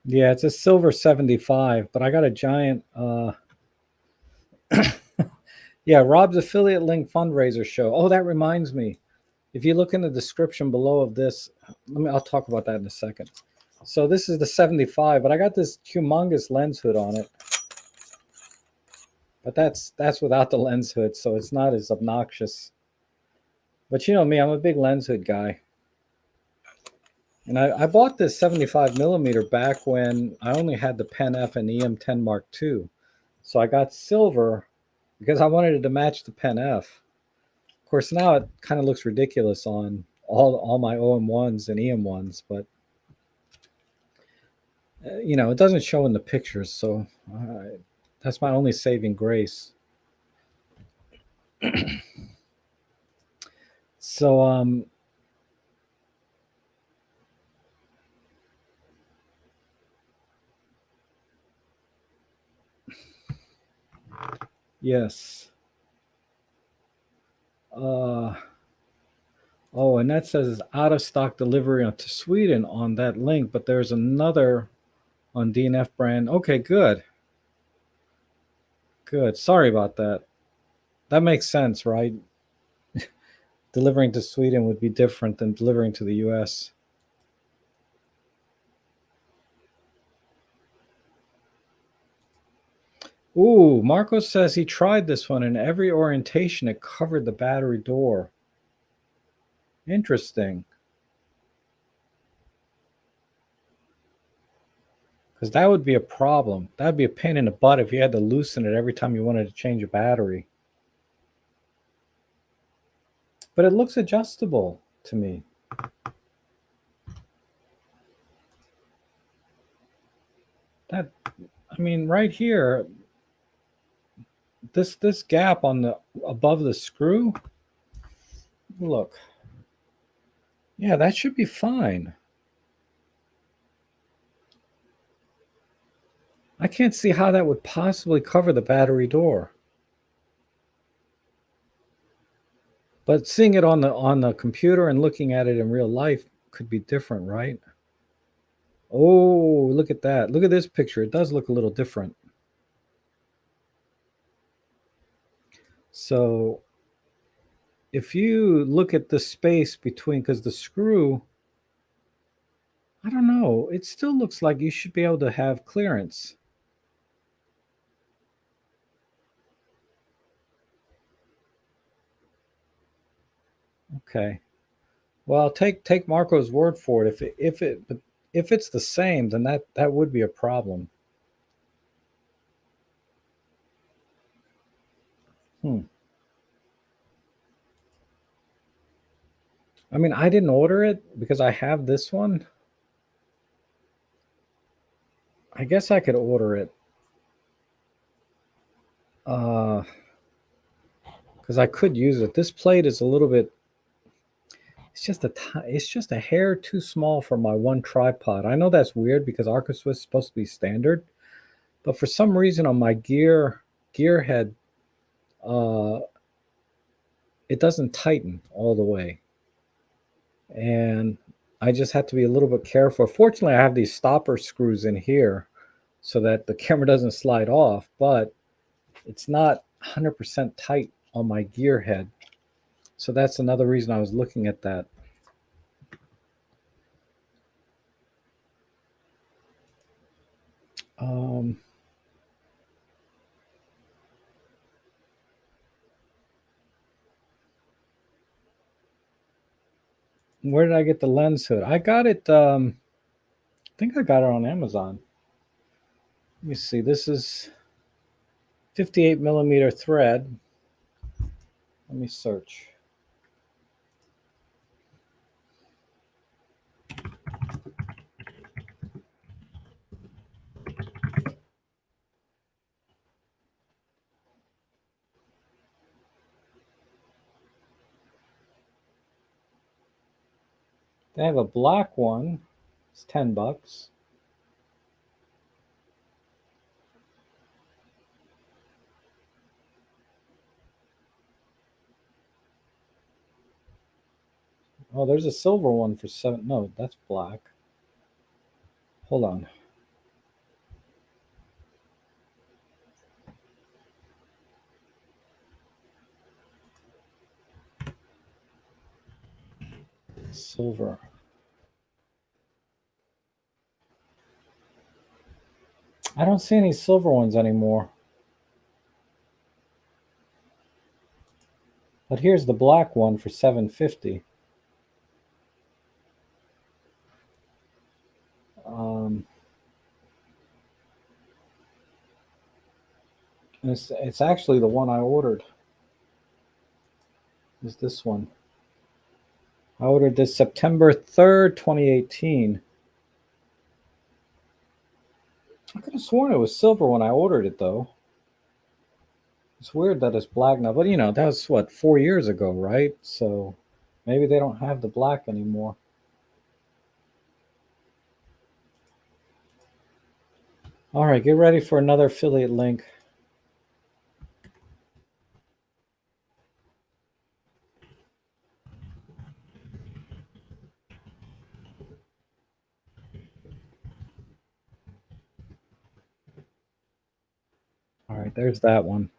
Yeah, it's a silver 75, but I got a giant. Yeah, Rob's affiliate link fundraiser show. Oh, that reminds me. If you look in the description below of this, I'll talk about that in a second. So this is the 75, but I got this humongous lens hood on it. But that's without the lens hood, so it's not as obnoxious. But you know me, I'm a big lens hood guy. And I bought this 75 millimeter back when I only had the Pen F and EM10 Mark II. So I got silver because I wanted it to match the Pen F. Of course, now it kind of looks ridiculous on all my OM1s and EM1s, but it doesn't show in the pictures, so that's my only saving grace. So yes. Oh, and that says out of stock delivery to Sweden on that link, but there's another on DNF brand. Okay, good. Good. Sorry about that. That makes sense, right? Delivering to Sweden would be different than delivering to the US. Ooh, Marco says he tried this one and every orientation it covered the battery door. Interesting. Because that would be a problem. That would be a pain in the butt if you had to loosen it every time you wanted to change a battery. But it looks adjustable to me. That, I mean, right here, this gap on the above the screw, look. Yeah, that should be fine. I can't see how that would possibly cover the battery door. But seeing it on the computer and looking at it in real life could be different, right? Oh, look at that. Look at this picture. It does look a little different. So if you look at the space between, because the screw, I don't know, it still looks like you should be able to have clearance. Okay. Well, take Marco's word for it. If it's the same, then that would be a problem. Hmm. I mean, I didn't order it because I have this one. I guess I could order it. Because I could use it. This plate is a little bit. It's just a hair too small for my one tripod. I know that's weird because Arca Swiss is supposed to be standard, but for some reason on my gear head, uh, it doesn't tighten all the way, and I just have to be a little bit careful. Fortunately, I have these stopper screws in here so that the camera doesn't slide off, but it's not 100% tight on my gear head. So that's another reason I was looking at that. Where did I get the lens hood? I got it. I think I got it on Amazon. Let me see. This is 58 millimeter thread. Let me search. They have a black one. It's $10. Oh, there's a silver one for $7. No, that's black. Hold on. Silver. I don't see any silver ones anymore. But here's the black one for $7.50. It's actually the one I ordered. Is this one? I ordered this September 3rd, 2018. I could have sworn it was silver when I ordered it, though. It's weird that it's black now, but that was what, 4 years ago, right? So maybe they don't have the black anymore. All right, get ready for another affiliate link. All right, there's that one.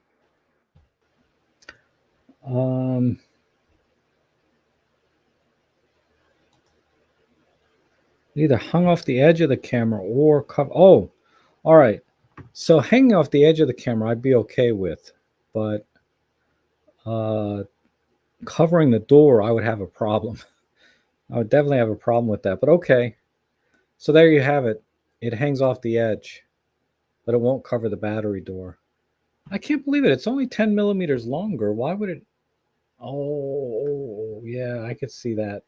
Either hung off the edge of the camera or cover. Oh, all right. So hanging off the edge of the camera, I'd be okay with, but covering the door, I would have a problem. I would definitely have a problem with that. But okay. So there you have it. It hangs off the edge, but it won't cover the battery door. I can't believe it. It's only 10 millimeters longer. Why would it? Oh, yeah, I could see that.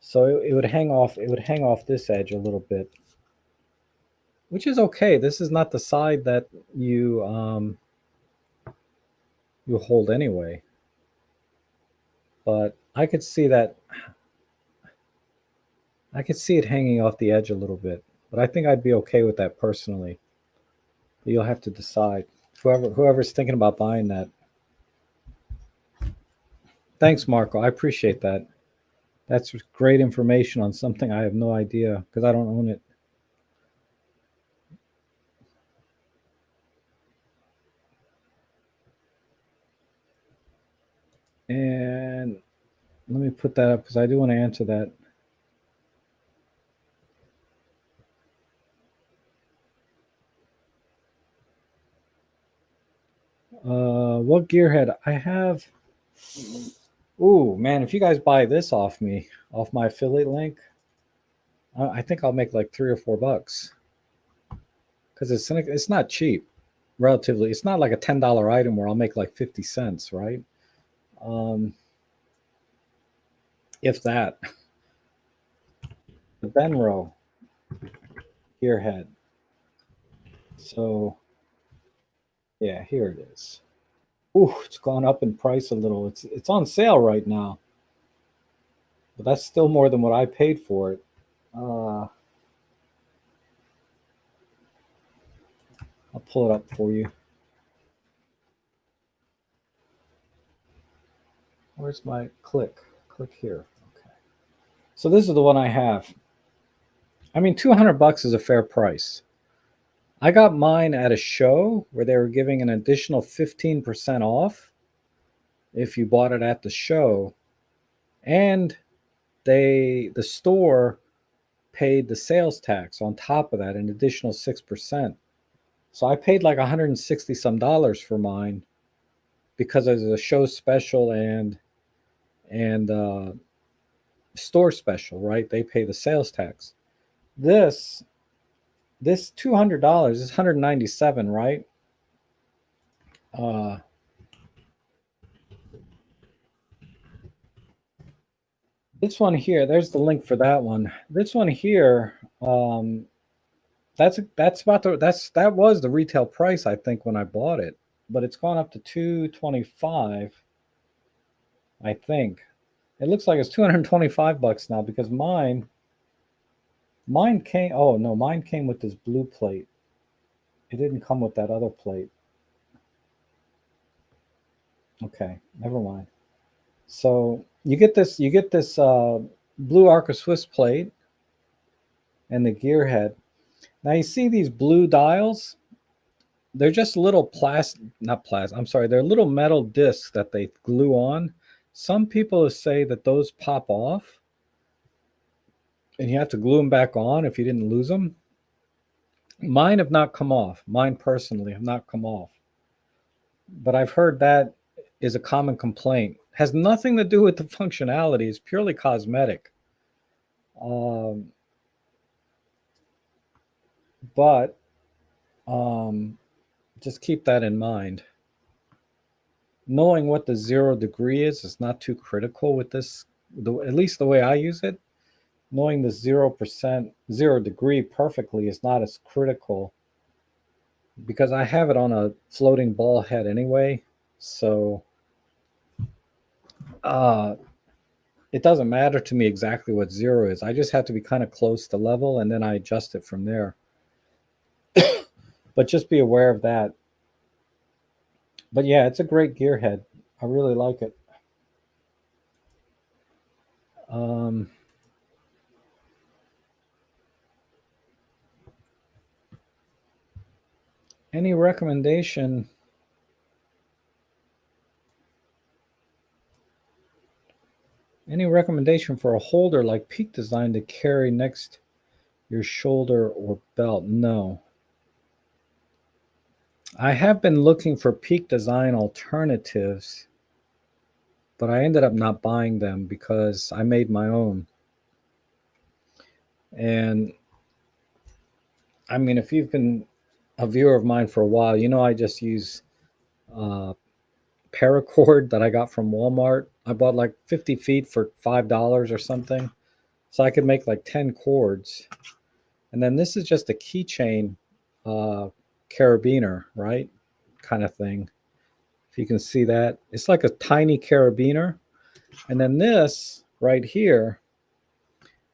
So it would hang off. It would hang off this edge a little bit, which is okay. This is not the side that you hold anyway. But I could see that. I could see it hanging off the edge a little bit, but I think I'd be okay with that personally. But you'll have to decide. Whoever's thinking about buying that. Thanks, Marco. I appreciate that. That's great information on something I have no idea because I don't own it. And let me put that up because I do want to answer that. What gearhead I have? Ooh, man, if you guys buy this off me, off my affiliate link, I think I'll make like $3 or $4 because it's not cheap, relatively. It's not like a $10 item where I'll make like 50 cents, right? If that. The Benro gearhead. So yeah, here it is. Ooh, it's gone up in price a little. It's on sale right now, but that's still more than what I paid for it. I'll pull it up for you. Where's my click? Click here. Okay. So this is the one I have. I mean, $200 is a fair price. I got mine at a show where they were giving an additional 15% off. if you bought it at the show, and the store paid the sales tax on top of that, an additional 6%. So I paid like 160 some dollars for mine because it was a show special and store special, right? They pay the sales tax. This this $200 is 197, right? Uh, this one here, there's the link for that one. This one here, that was the retail price I think when I bought it, but it's gone up to 225, I think. It looks like it's 225 bucks now because mine came, oh no, mine came with this blue plate. It didn't come with that other plate. Okay, never mind. So you get this blue Arca Swiss plate and the gear head. Now you see these blue dials? They're just little not plastic, I'm sorry, they're little metal discs that they glue on. Some people say that those pop off and you have to glue them back on if you didn't lose them. Mine have not come off. Mine personally have not come off. But I've heard that is a common complaint. Has nothing to do with the functionality. It's purely cosmetic. Um, but just keep that in mind. Knowing what the 0 degree is not too critical with this. At least the way I use it, knowing the 0% 0 degree perfectly is not as critical because I have it on a floating ball head anyway. So uh, it doesn't matter to me exactly what 0 is. I just have to be kind of close to level and then I adjust it from there. But just be aware of that. But yeah, it's a great gearhead. I really like it. Um, any recommendation? Any recommendation for a holder like Peak Design to carry next your shoulder or belt? No. I have been looking for Peak Design alternatives, but I ended up not buying them because I made my own. And I mean, if you've been a viewer of mine for a while, you know I just use uh, paracord that I got from Walmart. I bought like 50 feet for $5 or something. So I could make like 10 cords. And then this is just a keychain uh, carabiner, right? Kind of thing. If you can see that, it's like a tiny carabiner. And then this right here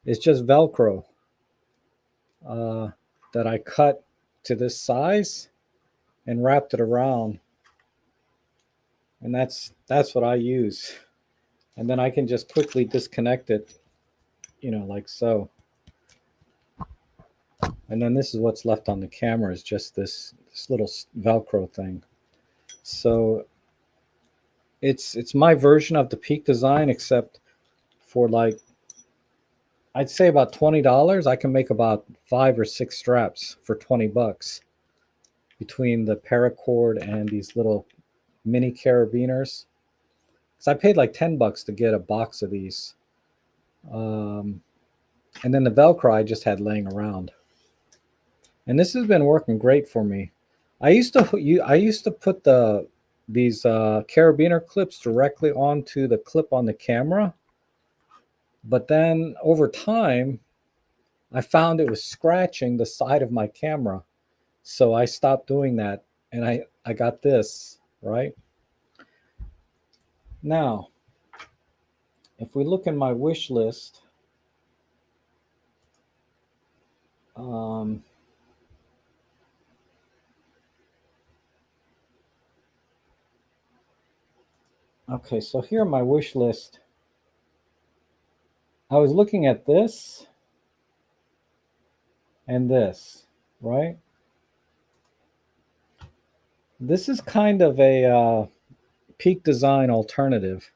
is just Velcro uh, that I cut to this size and wrapped it around. And that's what I use. And then I can just quickly disconnect it, like so. And then this is what's left on the camera is just this little Velcro thing. So it's my version of the Peak Design, except for like I'd say about $20. I can make about 5 or 6 straps for $20 between the paracord and these little mini carabiners. Because I paid like $10 to get a box of these, and then the Velcro I just had laying around, and this has been working great for me. I used to put these carabiner clips directly onto the clip on the camera, but then over time I found it was scratching the side of my camera. So I stopped doing that and I got this, right? Now, if we look in my wish list, um, okay, so here on my wish list, I was looking at this and this, right? This is kind of a Peak Design Alternative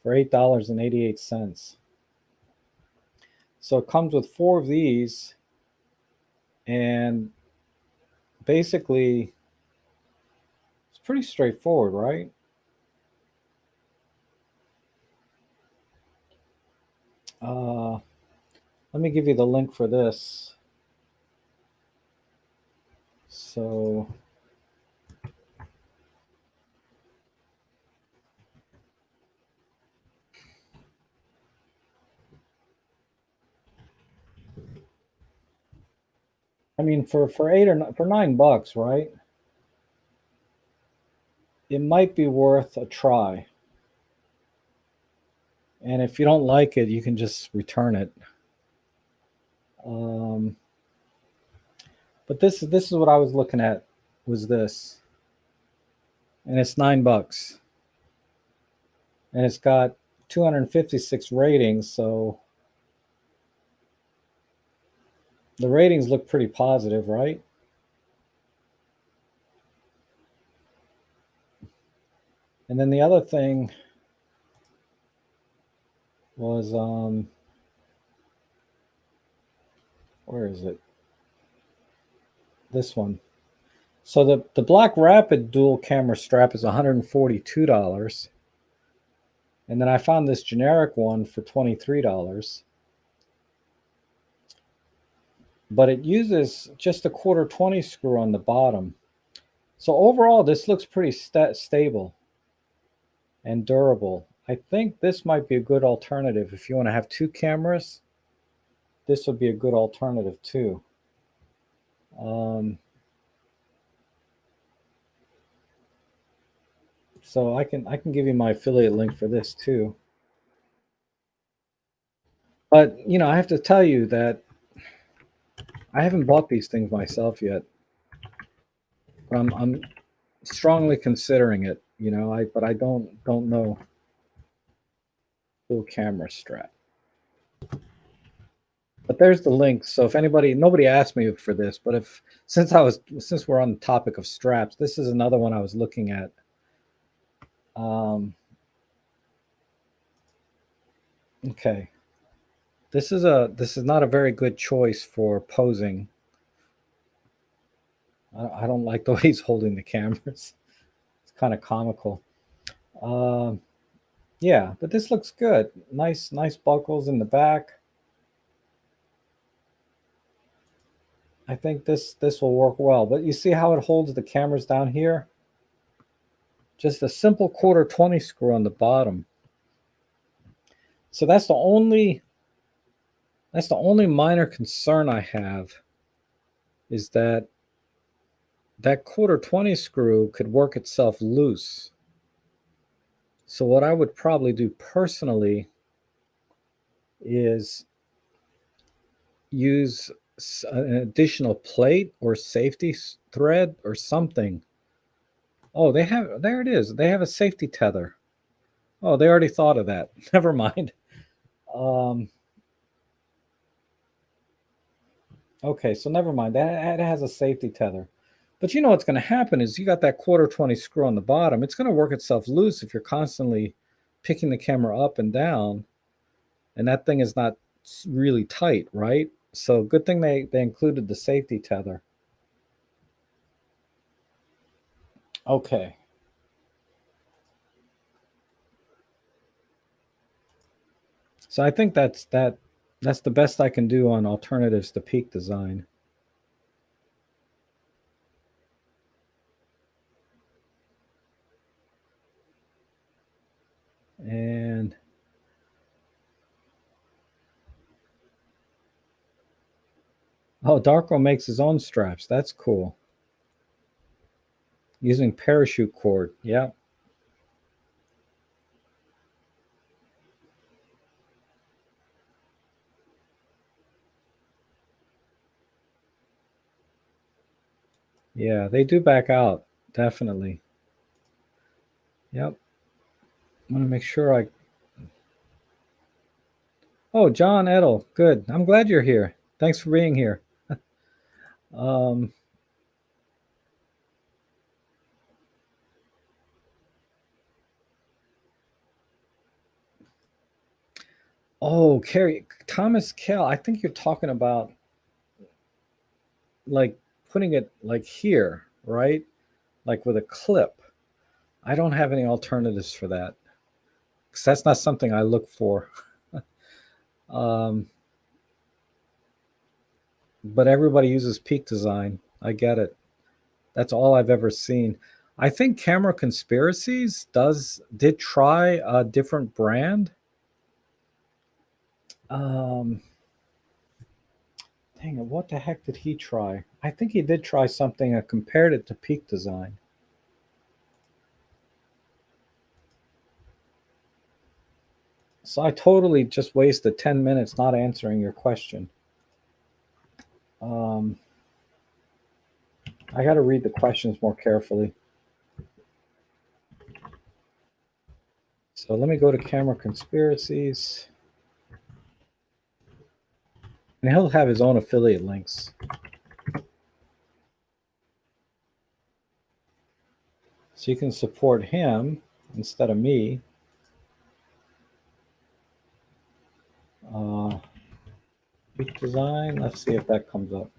for $8.88. So it comes with 4 of these, and basically it's pretty straightforward, right? Let me give you the link for this. So I mean, for $9, right? It might be worth a try. And if you don't like it, you can just return it. Um, but this is what I was looking at, was this, and it's $9, and it's got 256 ratings. So the ratings look pretty positive, right? And then the other thing was, where is it? This one. So the Black Rapid dual camera strap is $142. And then I found this generic one for $23. But it uses just a 1/4 20 screw on the bottom. So overall, this looks pretty stable and durable. I think this might be a good alternative. If you want to have 2 cameras, this would be a good alternative too. So I can give you my affiliate link for this too. But I have to tell you that I haven't bought these things myself yet. But I'm strongly considering it. But I don't know. Full camera strap. But there's the link. So if nobody asked me for this, but since we're on the topic of straps, this is another one I was looking at. Okay. This is not a very good choice for posing. I don't like the way he's holding the cameras. It's kind of comical. Yeah, but this looks good. Nice buckles in the back. I think this will work well. But you see how it holds the cameras down here? Just a simple 1/4 20 screw on the bottom. So that's the only minor concern I have, is that 1/4 20 screw could work itself loose. So what I would probably do personally is use an additional plate or safety thread or something. Oh, there it is. They have a safety tether. Oh, they already thought of that. Never mind. Okay, so never mind. That has a safety tether. But what's going to happen is you got that 1/4 20 screw on the bottom. It's going to work itself loose if you're constantly picking the camera up and down, and that thing is not really tight, right? So good thing they included the safety tether. Okay. So I think that's the best I can do on alternatives to Peak Design. And Darko makes his own straps. That's cool. Using parachute cord. Yeah. Yeah, they do back out, definitely. Yep. I want to make sure I. Oh, John Edel. Good. I'm glad you're here. Thanks for being here. um, Oh, Carrie, Thomas Kell. I think you're talking about like putting it like here, right? Like with a clip. I don't have any alternatives for that because that's not something I look for. Um, but everybody uses peak design. I get it. That's all I've ever seen. I think Camera Conspiracies did try a different brand. Um, Dang it, what the heck did he try? I think he did try something and compared it to Peak Design. So I totally just wasted 10 minutes not answering your question. Um, I got to read the questions more carefully. So let me go to Camera Conspiracies. And he'll have his own affiliate links. So you can support him instead of me. Uh, Peak Design, let's see if that comes up.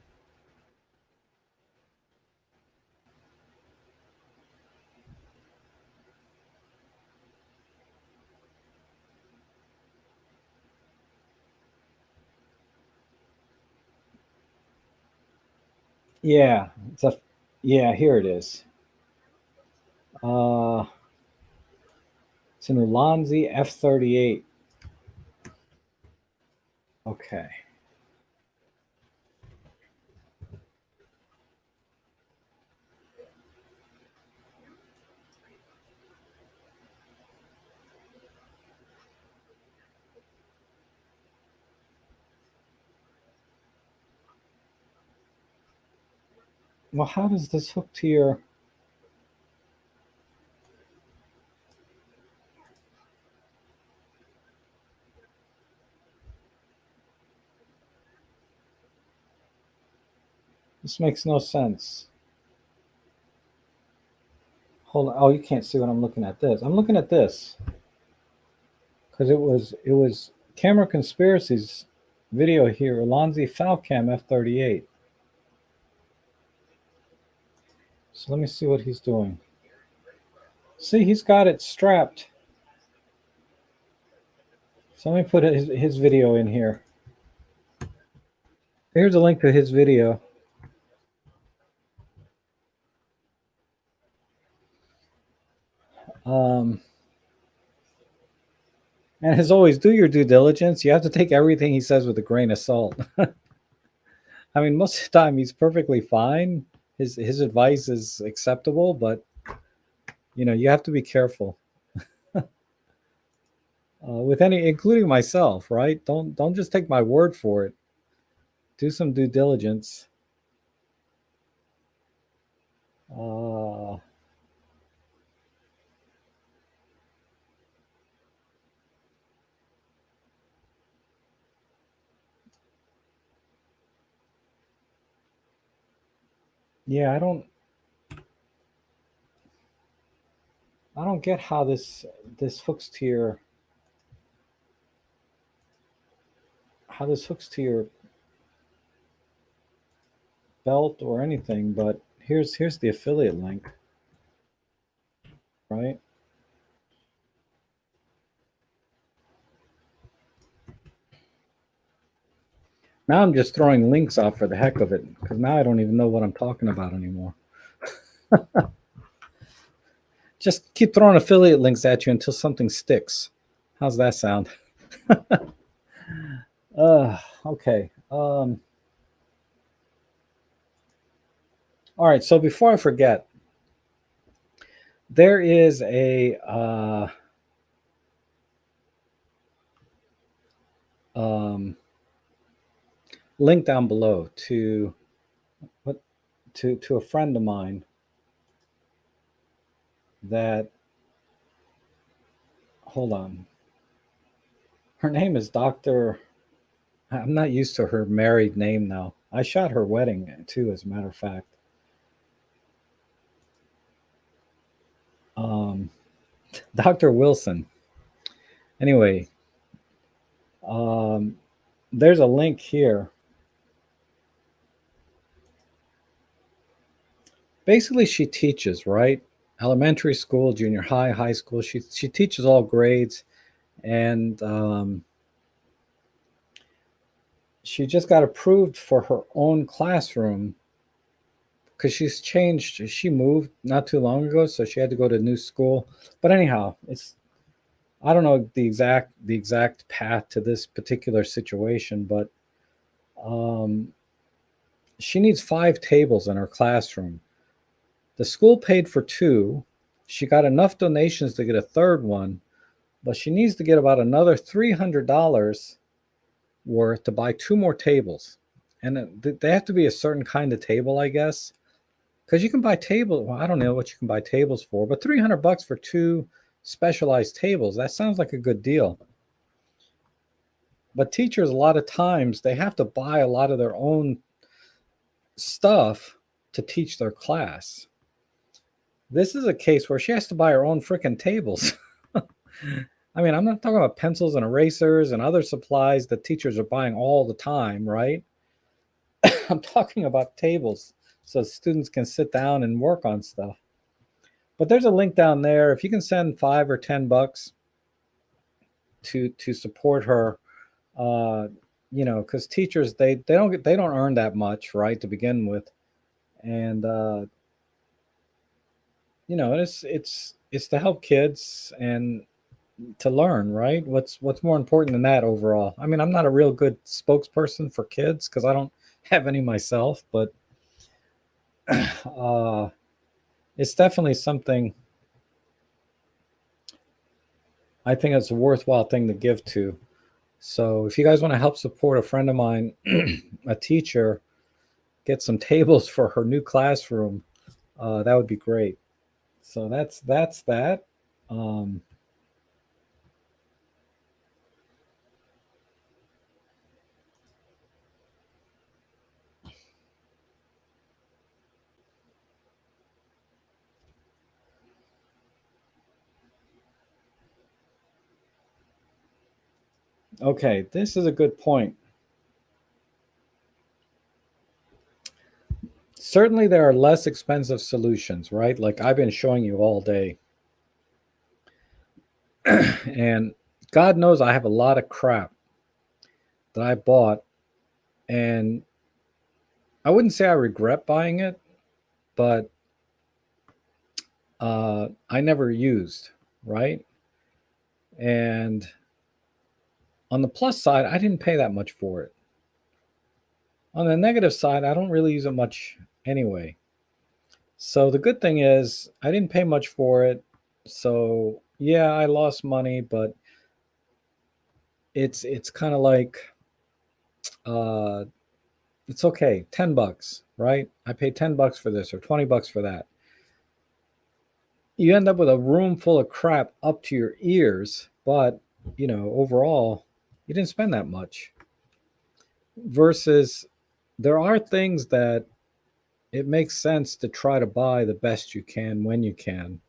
Yeah, yeah, here it is. Uh, it's an Ulanzi F38. Okay. Well, how does this hook to your? This makes no sense. Hold on. Oh, you can't see what I'm looking at. This. I'm looking at this because it was Camera Conspiracies video here. Alonzi Falcam F38. So let me see what he's doing. See, he's got it strapped. So let me put his video in here. Here's a link to his video. Um, and as always, do your due diligence. You have to take everything he says with a grain of salt. I mean, most of the time he's perfectly fine. His advice is acceptable, but you have to be careful with any, including myself. Right? Don't just take my word for it. Do some due diligence. Uh, yeah, I don't get how this hooks to your how this hooks to your belt or anything. But here's the affiliate link. Right now, I'm just throwing links out for the heck of it because now I don't even know what I'm talking about anymore. Just keep throwing affiliate links at you until something sticks. How's that sound? Okay. All right. So before I forget, there is a um, link down below to what to a friend of mine that, hold on, her name is Dr. I'm not used to her married name now. I shot her wedding too, as a matter of fact. Um, Dr. Wilson. Anyway, Um, there's a link here. Basically, she teaches, right? Elementary school, junior high, high school. She teaches all grades, and she just got approved for her own classroom because she's changed. She moved not too long ago, so she had to go to a new school. But anyhow, it's I don't know the exact path to this particular situation, but um, she needs 5 tables in her classroom. The school paid for 2. She got enough donations to get a third one, but she needs to get about another $300 worth to buy 2 more tables. And they have to be a certain kind of table, I guess. Because you can buy tables. Well, I don't know what you can buy tables for, but $300 for 2 specialized tables, that sounds like a good deal. But teachers, a lot of times, they have to buy a lot of their own stuff to teach their class. This is a case where she has to buy her own freaking tables. I mean, I'm not talking about pencils and erasers and other supplies that teachers are buying all the time, right? I'm talking about tables so students can sit down and work on stuff. But there's a link down there. If you can send $5 or $10 to support her, uh, because teachers they don't earn that much, right, to begin with, and it's to help kids and to learn, right? What's more important than that overall? I mean, I'm not a real good spokesperson for kids because I don't have any myself, but uh, it's definitely something I think it's a worthwhile thing to give to. So if you guys want to help support a friend of mine, a teacher, get some tables for her new classroom, that would be great. So that's that. Um, okay, this is a good point. Certainly, there are less expensive solutions, right? Like I've been showing you all day, and God knows I have a lot of crap that I bought, and I wouldn't say I regret buying it, but I never used, right? And on the plus side, I didn't pay that much for it. On the negative side, I don't really use it much anyway. So the good thing is I didn't pay much for it. So yeah, I lost money, but it's kind of like uh it's okay. $10, right? I paid $10 for this or $20 for that. You end up with a room full of crap up to your ears, but overall, you didn't spend that much. Versus there are things that it makes sense to try to buy the best you can when you can.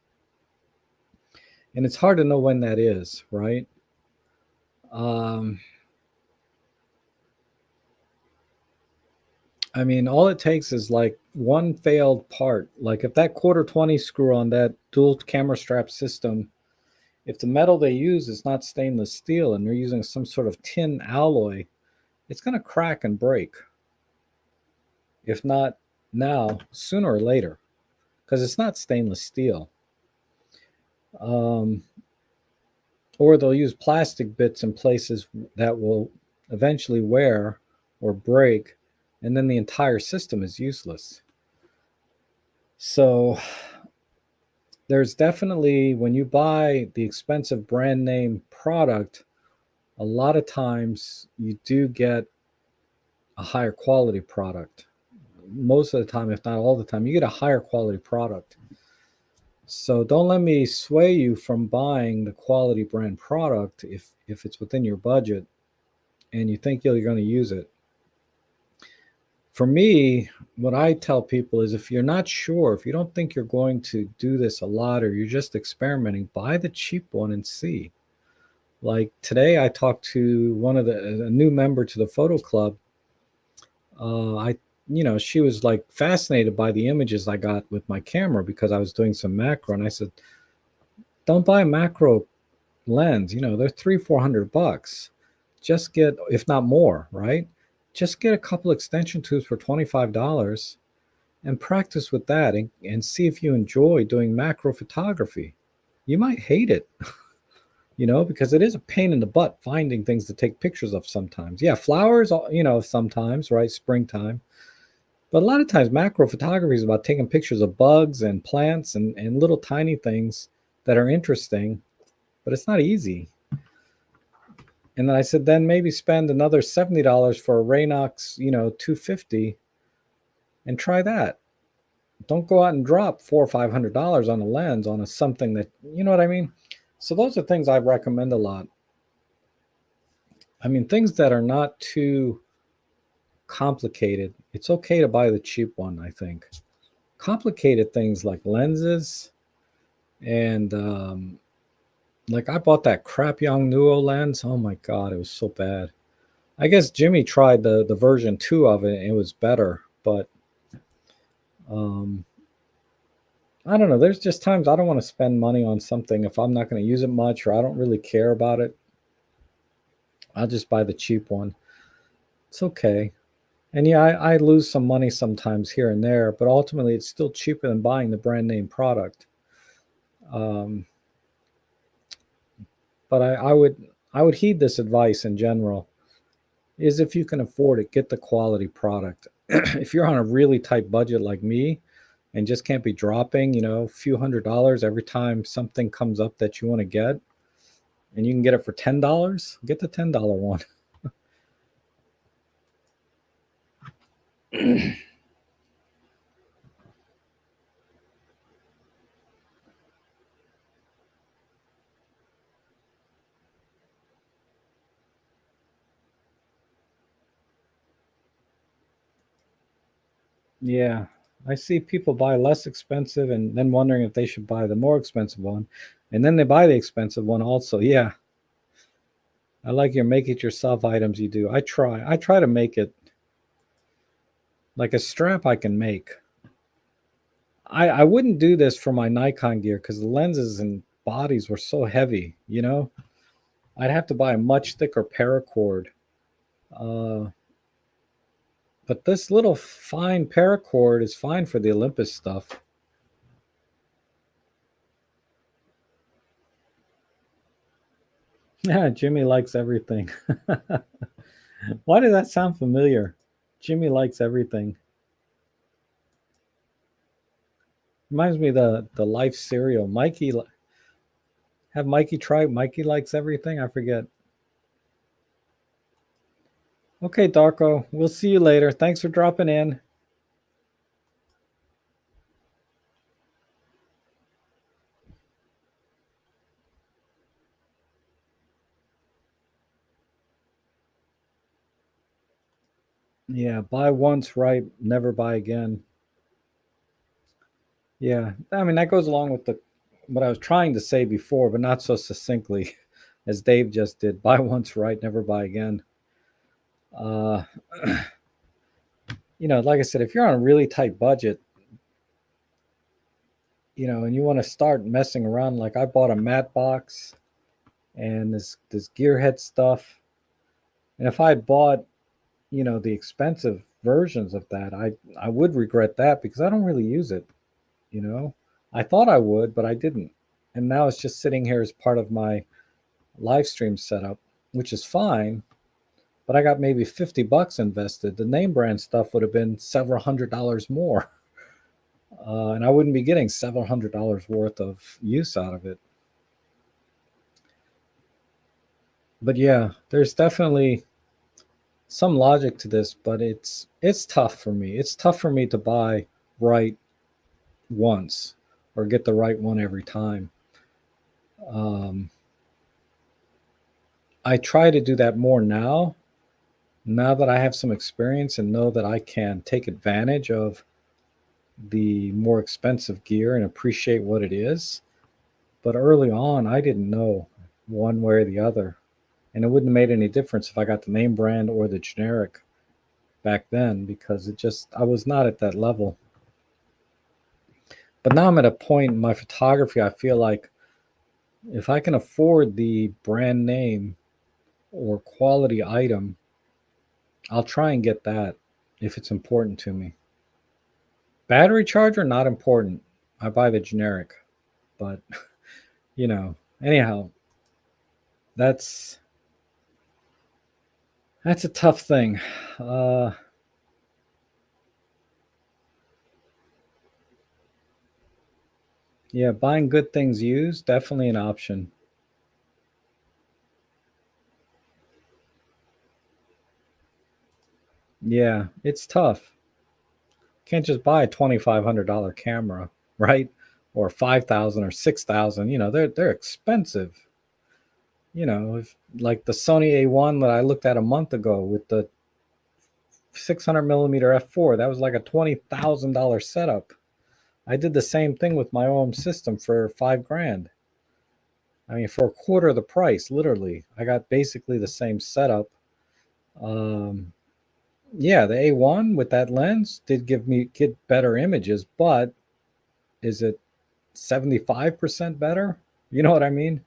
And it's hard to know when that is, right? Um, I mean, all it takes is like one failed part. Like if that quarter 20 screw on that dual camera strap system, if the metal they use is not stainless steel and they're using some sort of tin alloy, it's going to crack and break. If not now, sooner or later, because it's not stainless steel. Um, or they'll use plastic bits in places that will eventually wear or break, and then the entire system is useless. So there's definitely, when you buy the expensive brand name product, a lot of times you do get a higher quality product. Most of the time, if not all the time, you get a higher quality product. So don't let me sway you from buying the quality brand product if it's within your budget and you think you're going to use it. For me, what I tell people is if you're not sure, if you don't think you're going to do this a lot or you're just experimenting, buy the cheap one and see. Like today, I talked to a new member to the photo club. I, she was like fascinated by the images I got with my camera because I was doing some macro, and I said, "Don't buy a macro lens. They're 300-400 bucks. Just get, if not more, right? Just get a couple extension tubes for $25 and practice with that, and see if you enjoy doing macro photography. You might hate it, because it is a pain in the butt finding things to take pictures of sometimes. Yeah, flowers, sometimes, right? Springtime. But a lot of times, macro photography is about taking pictures of bugs and plants and little tiny things that are interesting, but it's not easy. And then I said, then maybe spend another $70 for a Raynox, 250, and try that. Don't go out and drop $400 or $500 on a lens on something that, you know what I mean? So those are things I recommend a lot. I mean, things that are not too complicated. It's okay to buy the cheap one, I think. Complicated things like lenses and like I bought that crap Yongnuo lens. Oh my god, it was so bad. I guess Jimmy tried the version 2 of it and it was better, but um I don't know. There's just times I don't want to spend money on something if I'm not going to use it much or I don't really care about it. I'll just buy the cheap one. It's okay. And yeah, I lose some money sometimes here and there, but ultimately it's still cheaper than buying the brand name product. Um, but I would heed this advice in general. Is if you can afford it, get the quality product. If you're on a really tight budget like me and just can't be dropping, a few $100s every time something comes up that you want to get, and you can get it for $10, get the $10 one. Yeah, I see people buy less expensive and then wondering if they should buy the more expensive one, and then they buy the expensive one also. Yeah, I like your make it yourself items you do. I try to make it like a strap I can make. I wouldn't do this for my Nikon gear because the lenses and bodies were so heavy. I'd have to buy a much thicker paracord. Uh, but this little fine paracord is fine for the Olympus stuff. Yeah, Jimmy likes everything. Why does that sound familiar? Jimmy likes everything. Reminds me of the Life cereal. Have Mikey try. Mikey likes everything. I forget. Okay, Darko. We'll see you later. Thanks for dropping in. Yeah, buy once right, never buy again. Yeah, I mean that goes along with the what I was trying to say before, but not so succinctly as Dave just did. Buy once right, never buy again. Uh, like I said, if you're on a really tight budget, and you want to start messing around, like I bought a matte box and this gearhead stuff, and if I had bought, the expensive versions of that, I would regret that because I don't really use it. You know, I thought I would, but I didn't, and now it's just sitting here as part of my live stream setup, which is fine. But I got maybe $50 invested. The name brand stuff would have been several $100s more. And I wouldn't be getting several $100s worth of use out of it. But yeah, there's definitely some logic to this, but it's tough for me. It's tough for me to buy right once or get the right one every time. Um, I try to do that more now. Now that I have some experience and know that I can take advantage of the more expensive gear and appreciate what it is. But early on, I didn't know. one way or the other. And it wouldn't have made any difference if I got the name brand or the generic back then, because I was not at that level. But now I'm at a point in my photography, I feel like if I can afford the brand name or quality item, I'll try and get that if it's important to me. Battery charger, not important. I buy the generic. But, you know, anyhow, that's that's a tough thing. Uh, yeah, buying good things used, definitely an option. Yeah, it's tough. Can't just buy a $2,500 camera, right? Or 5,000 or 6,000. They're expensive. If like the Sony A1 that I looked at a month ago with the 600 millimeter f4, that was like a $20,000 setup. I did the same thing with my own system for 5 grand. I mean, for a quarter of the price, literally. I got basically the same setup. Um, yeah, the A1 with that lens did get better images, but is it 75% better? You know what I mean?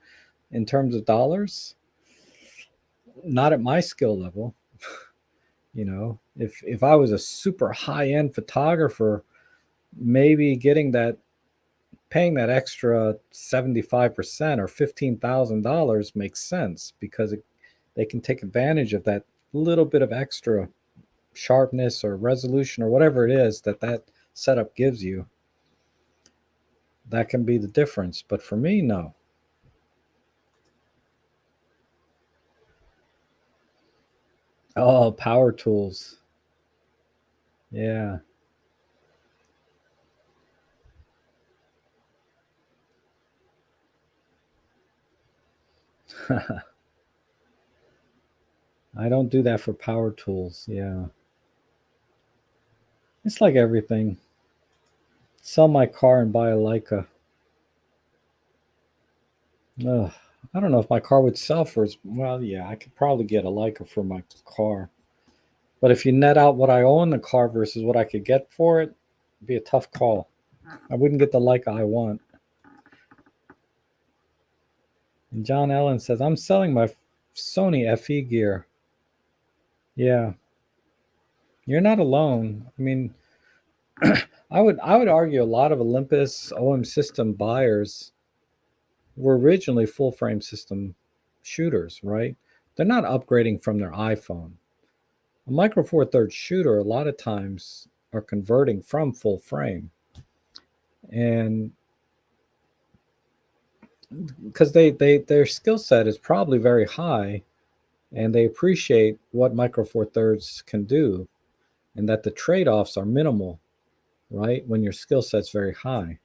In terms of dollars? Not at my skill level. If I was a super high end photographer, maybe paying that extra 75% or $15,000 makes sense, because they can take advantage of that little bit of extra sharpness or resolution or whatever it is that setup gives you. That can be the difference. But for me, no. Oh, power tools. Yeah. I don't do that for power tools. Yeah. It's like everything. Sell my car and buy a Leica. Ugh. I don't know if my car would sell for well, yeah, I could probably get a Leica for my car. But if you net out what I own the car versus what I could get for it, it'd be a tough call. I wouldn't get the Leica I want. And John Ellen says, I'm selling my Sony FE gear. Yeah, you're not alone. I mean, I would argue a lot of Olympus OM system buyers were originally full frame system shooters, right? They're not upgrading from their iPhone. A Micro Four Thirds shooter a lot of times are converting from full frame, and because their skill set is probably very high, and they appreciate what Micro Four Thirds can do, and that the trade offs are minimal, right? When your skill set's very high.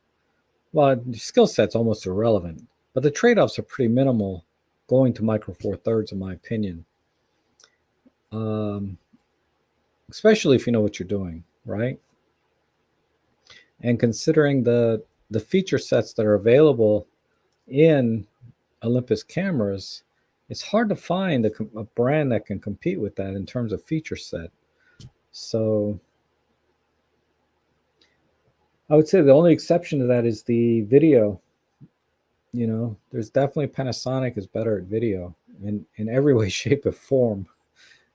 Well, skill set's almost irrelevant, but the trade offs are pretty minimal going to Micro Four Thirds, in my opinion. Um, Especially if you know what you're doing, right? And considering the feature sets that are available in Olympus cameras, it's hard to find a brand that can compete with that in terms of feature set. So I would say the only exception to that is the video. There's definitely Panasonic is better at video in every way, shape, or form.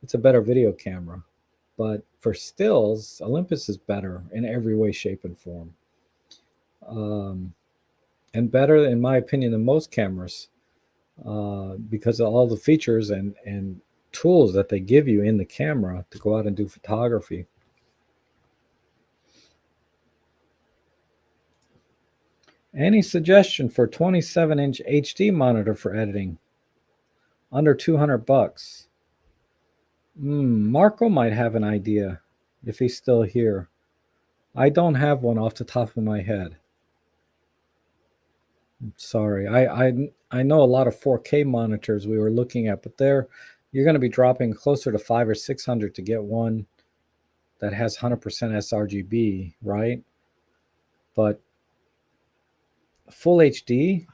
It's a better video camera. But for stills, Olympus is better in every way, shape, and form. Um, and better, in my opinion, than most cameras, because of all the features and tools that they give you in the camera to go out and do photography. Any suggestion for 27-inch HD monitor for editing? Under 200 bucks. Marco might have an idea if he's still here. I don't have one off the top of my head. Sorry. I know a lot of 4K monitors we were looking at, but you're going to be dropping closer to 5 or 600 to get one that has 100% sRGB, right? But full HD,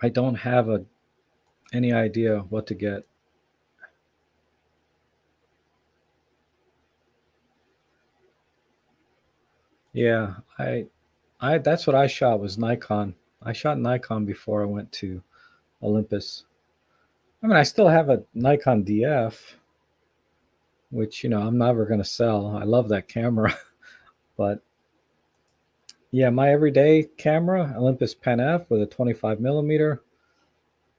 I don't have any idea what to get. Yeah, I that's what I shot was Nikon. I shot Nikon before I went to Olympus. I mean, I still have a Nikon DF, which I'm never going to sell. I love that camera, but yeah, my everyday camera, Olympus Pen F with a 25 millimeter,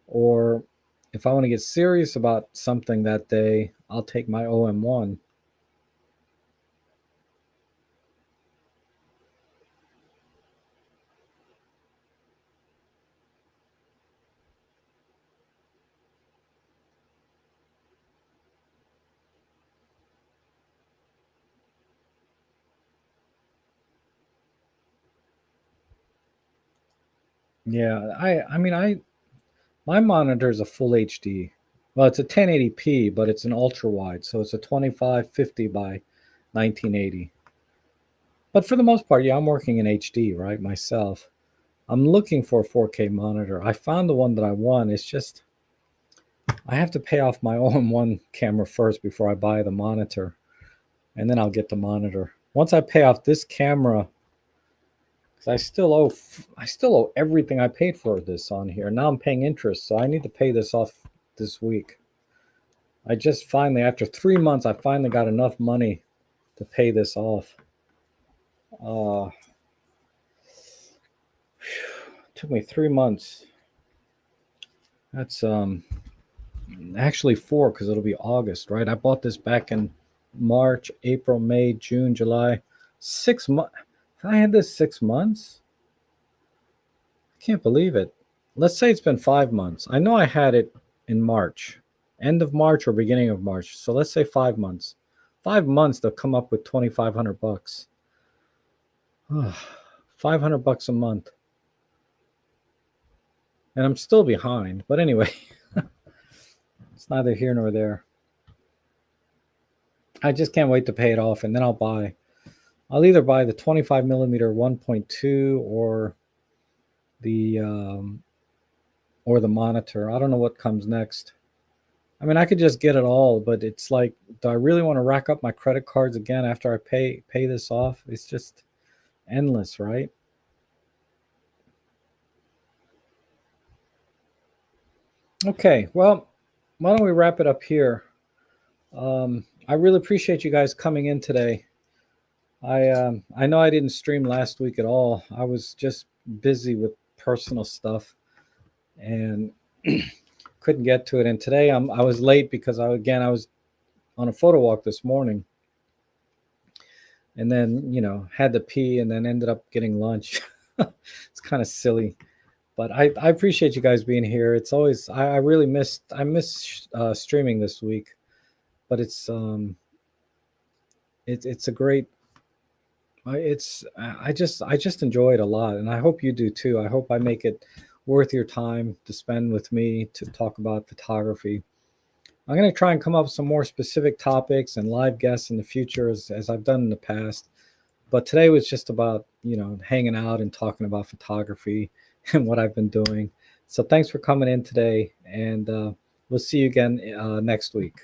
or if I want to get serious about something that day, I'll take my OM1. Yeah, I mean I my monitor is a full HD. Well, it's a 1080p, but it's an ultra wide, so it's a 2550 by 1980. But for the most part, yeah, I'm working in HD, right, myself. I'm looking for a 4K monitor. I found the one that I want. It's just I have to pay off my all-in-one camera first before I buy the monitor, and then I'll get the monitor. Once I pay off this camera, because I still owe everything I paid for this on here. Now I'm paying interest, so I need to pay this off this week. I just finally, after 3 months, I finally got enough money to pay this off. Uh, it took me 3 months. That's actually four because it'll be August, right? I bought this back in March, April, May, June, July. 6 months. I had this 6 months. I can't believe it. Let's say it's been 5 months. I know I had it in March, end of March or beginning of March. So let's say 5 months. 5 months they'll come up with $2,500. 500 bucks a month. And I'm still behind. But anyway, it's neither here nor there. I just can't wait to pay it off, and then I'll either buy the 25 millimeter 1.2 the um, or the monitor. I don't know what comes next. I mean, I could just get it all, but it's like, do I really want to rack up my credit cards again after I pay this off? It's just endless, right? Okay, well, why don't we wrap it up here? I really appreciate you guys coming in today. I know I didn't stream last week at all. I was just busy with personal stuff and couldn't get to it. And today I was late because I was on a photo walk this morning, and then had to pee, and then ended up getting lunch. It's kind of silly, but I appreciate you guys being here. It's always I really miss streaming this week, but it's a great I just enjoy it a lot, and I hope you do too. I hope I make it worth your time to spend with me to talk about photography. I'm going to try and come up with some more specific topics and live guests in the future as I've done in the past. But today was just about, hanging out and talking about photography and what I've been doing. So thanks for coming in today, and we'll see you again next week.